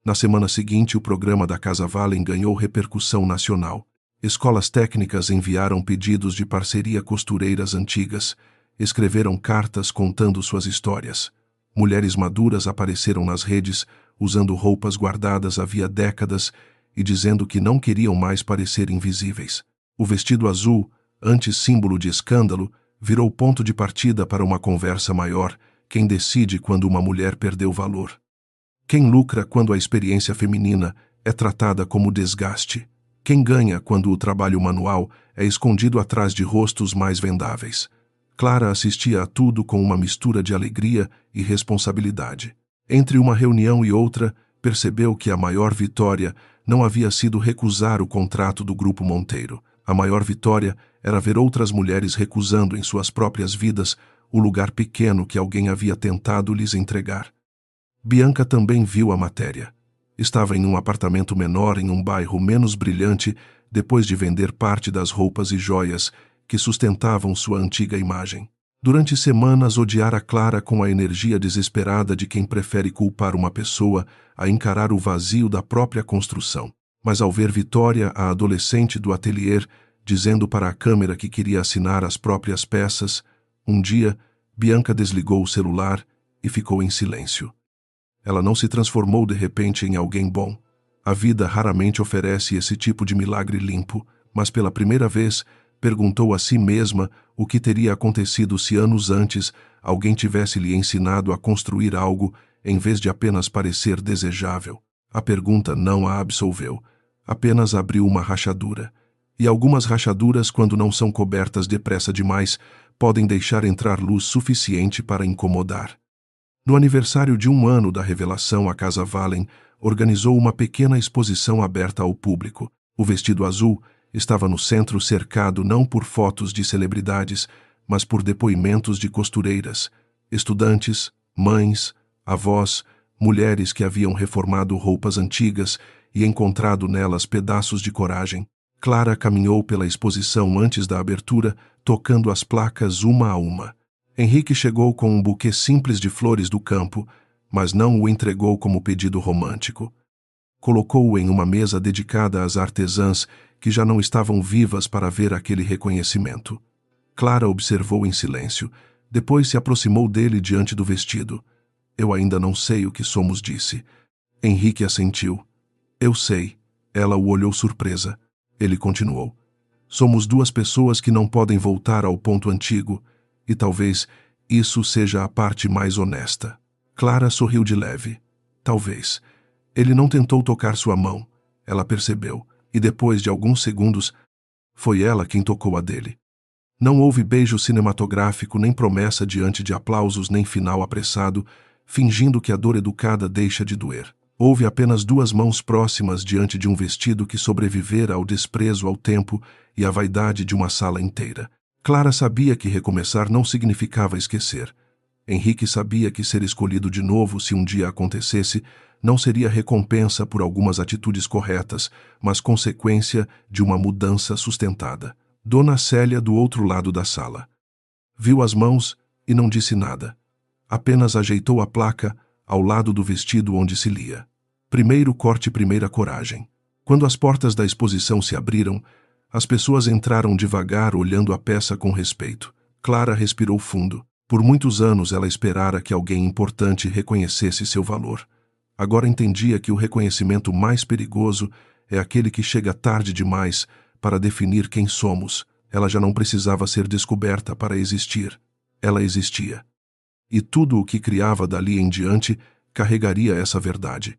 Na semana seguinte, o programa da Casa Valen ganhou repercussão nacional. Escolas técnicas enviaram pedidos de parceria costureiras antigas. Escreveram cartas contando suas histórias. Mulheres maduras apareceram nas redes, usando roupas guardadas havia décadas e dizendo que não queriam mais parecer invisíveis. O vestido azul, antes símbolo de escândalo, virou ponto de partida para uma conversa maior. Quem decide quando uma mulher perdeu valor? Quem lucra quando a experiência feminina é tratada como desgaste? Quem ganha quando o trabalho manual é escondido atrás de rostos mais vendáveis? Clara assistia a tudo com uma mistura de alegria e responsabilidade. Entre uma reunião e outra, percebeu que a maior vitória não havia sido recusar o contrato do Grupo Monteiro. A maior vitória era ver outras mulheres recusando em suas próprias vidas o lugar pequeno que alguém havia tentado lhes entregar. Bianca também viu a matéria. Estava em um apartamento menor em um bairro menos brilhante depois de vender parte das roupas e joias que sustentavam sua antiga imagem. Durante semanas odiara Clara com a energia desesperada de quem prefere culpar uma pessoa a encarar o vazio da própria construção. Mas ao ver Vitória, a adolescente do atelier, dizendo para a câmera que queria assinar as próprias peças, um dia, Bianca desligou o celular e ficou em silêncio. Ela não se transformou de repente em alguém bom. A vida raramente oferece esse tipo de milagre limpo, mas pela primeira vez perguntou a si mesma o que teria acontecido se anos antes alguém tivesse lhe ensinado a construir algo em vez de apenas parecer desejável. A pergunta não a absolveu, apenas abriu uma rachadura. E algumas rachaduras, quando não são cobertas depressa demais, podem deixar entrar luz suficiente para incomodar. No aniversário de 1 ano da revelação, a Casa Valen organizou uma pequena exposição aberta ao público. O vestido azul estava no centro, cercado não por fotos de celebridades, mas por depoimentos de costureiras, estudantes, mães, avós, mulheres que haviam reformado roupas antigas e encontrado nelas pedaços de coragem. Clara caminhou pela exposição antes da abertura, tocando as placas uma a uma. Henrique chegou com um buquê simples de flores do campo, mas não o entregou como pedido romântico. Colocou-o em uma mesa dedicada às artesãs que já não estavam vivas para ver aquele reconhecimento. Clara observou em silêncio. Depois se aproximou dele diante do vestido. Eu ainda não sei o que somos, disse. Henrique assentiu. Eu sei. Ela o olhou surpresa. Ele continuou. Somos duas pessoas que não podem voltar ao ponto antigo, e talvez isso seja a parte mais honesta. Clara sorriu de leve. Talvez. Ele não tentou tocar sua mão. Ela percebeu, e depois de alguns segundos, foi ela quem tocou a dele. Não houve beijo cinematográfico, nem promessa diante de aplausos, nem final apressado, fingindo que a dor educada deixa de doer. Houve apenas duas mãos próximas diante de um vestido que sobrevivera ao desprezo, ao tempo e à vaidade de uma sala inteira. Clara sabia que recomeçar não significava esquecer. Henrique sabia que ser escolhido de novo, se um dia acontecesse, não seria recompensa por algumas atitudes corretas, mas consequência de uma mudança sustentada. Dona Célia, do outro lado da sala, viu as mãos e não disse nada. Apenas ajeitou a placa ao lado do vestido onde se lia. Primeiro corte, primeira coragem. Quando as portas da exposição se abriram, as pessoas entraram devagar, olhando a peça com respeito. Clara respirou fundo. Por muitos anos ela esperara que alguém importante reconhecesse seu valor. Agora entendia que o reconhecimento mais perigoso é aquele que chega tarde demais para definir quem somos. Ela já não precisava ser descoberta para existir. Ela existia. E tudo o que criava dali em diante carregaria essa verdade.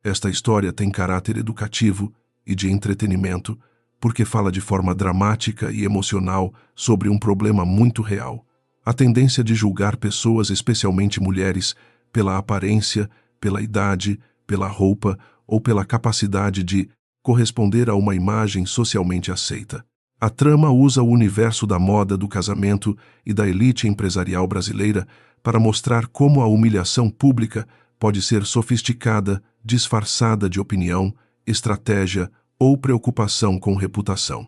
Esta história tem caráter educativo e de entretenimento, porque fala de forma dramática e emocional sobre um problema muito real. A tendência de julgar pessoas, especialmente mulheres, pela aparência, pela idade, pela roupa ou pela capacidade de corresponder a uma imagem socialmente aceita. A trama usa o universo da moda, do casamento e da elite empresarial brasileira para mostrar como a humilhação pública pode ser sofisticada, disfarçada de opinião, estratégia ou preocupação com reputação.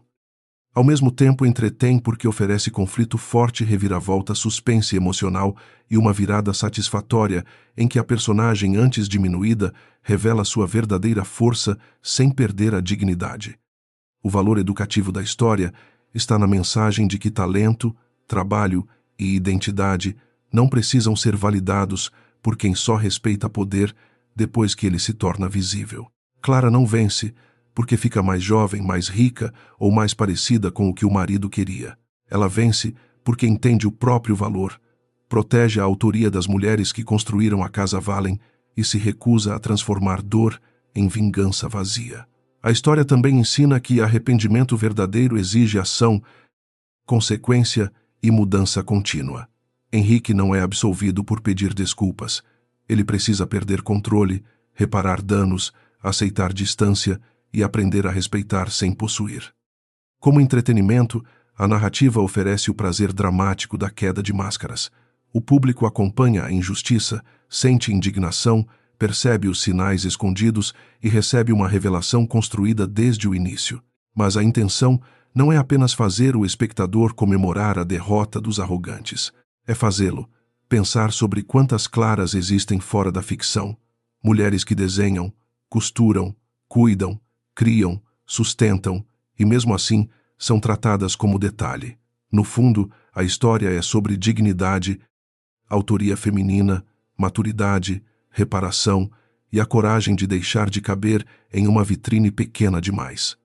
Ao mesmo tempo, entretém porque oferece conflito forte, reviravolta, suspense emocional e uma virada satisfatória em que a personagem, antes diminuída, revela sua verdadeira força sem perder a dignidade. O valor educativo da história está na mensagem de que talento, trabalho e identidade não precisam ser validados por quem só respeita poder depois que ele se torna visível. Clara não vence porque fica mais jovem, mais rica ou mais parecida com o que o marido queria. Ela vence porque entende o próprio valor, protege a autoria das mulheres que construíram a Casa Wallen e se recusa a transformar dor em vingança vazia. A história também ensina que arrependimento verdadeiro exige ação, consequência e mudança contínua. Henrique não é absolvido por pedir desculpas. Ele precisa perder controle, reparar danos, aceitar distância e aprender a respeitar sem possuir. Como entretenimento, a narrativa oferece o prazer dramático da queda de máscaras. O público acompanha a injustiça, sente indignação, percebe os sinais escondidos e recebe uma revelação construída desde o início. Mas a intenção não é apenas fazer o espectador comemorar a derrota dos arrogantes. É fazê-lo pensar sobre quantas Claras existem fora da ficção. Mulheres que desenham, costuram, cuidam, criam, sustentam e, mesmo assim, são tratadas como detalhe. No fundo, a história é sobre dignidade, autoria feminina, maturidade, reparação e a coragem de deixar de caber em uma vitrine pequena demais.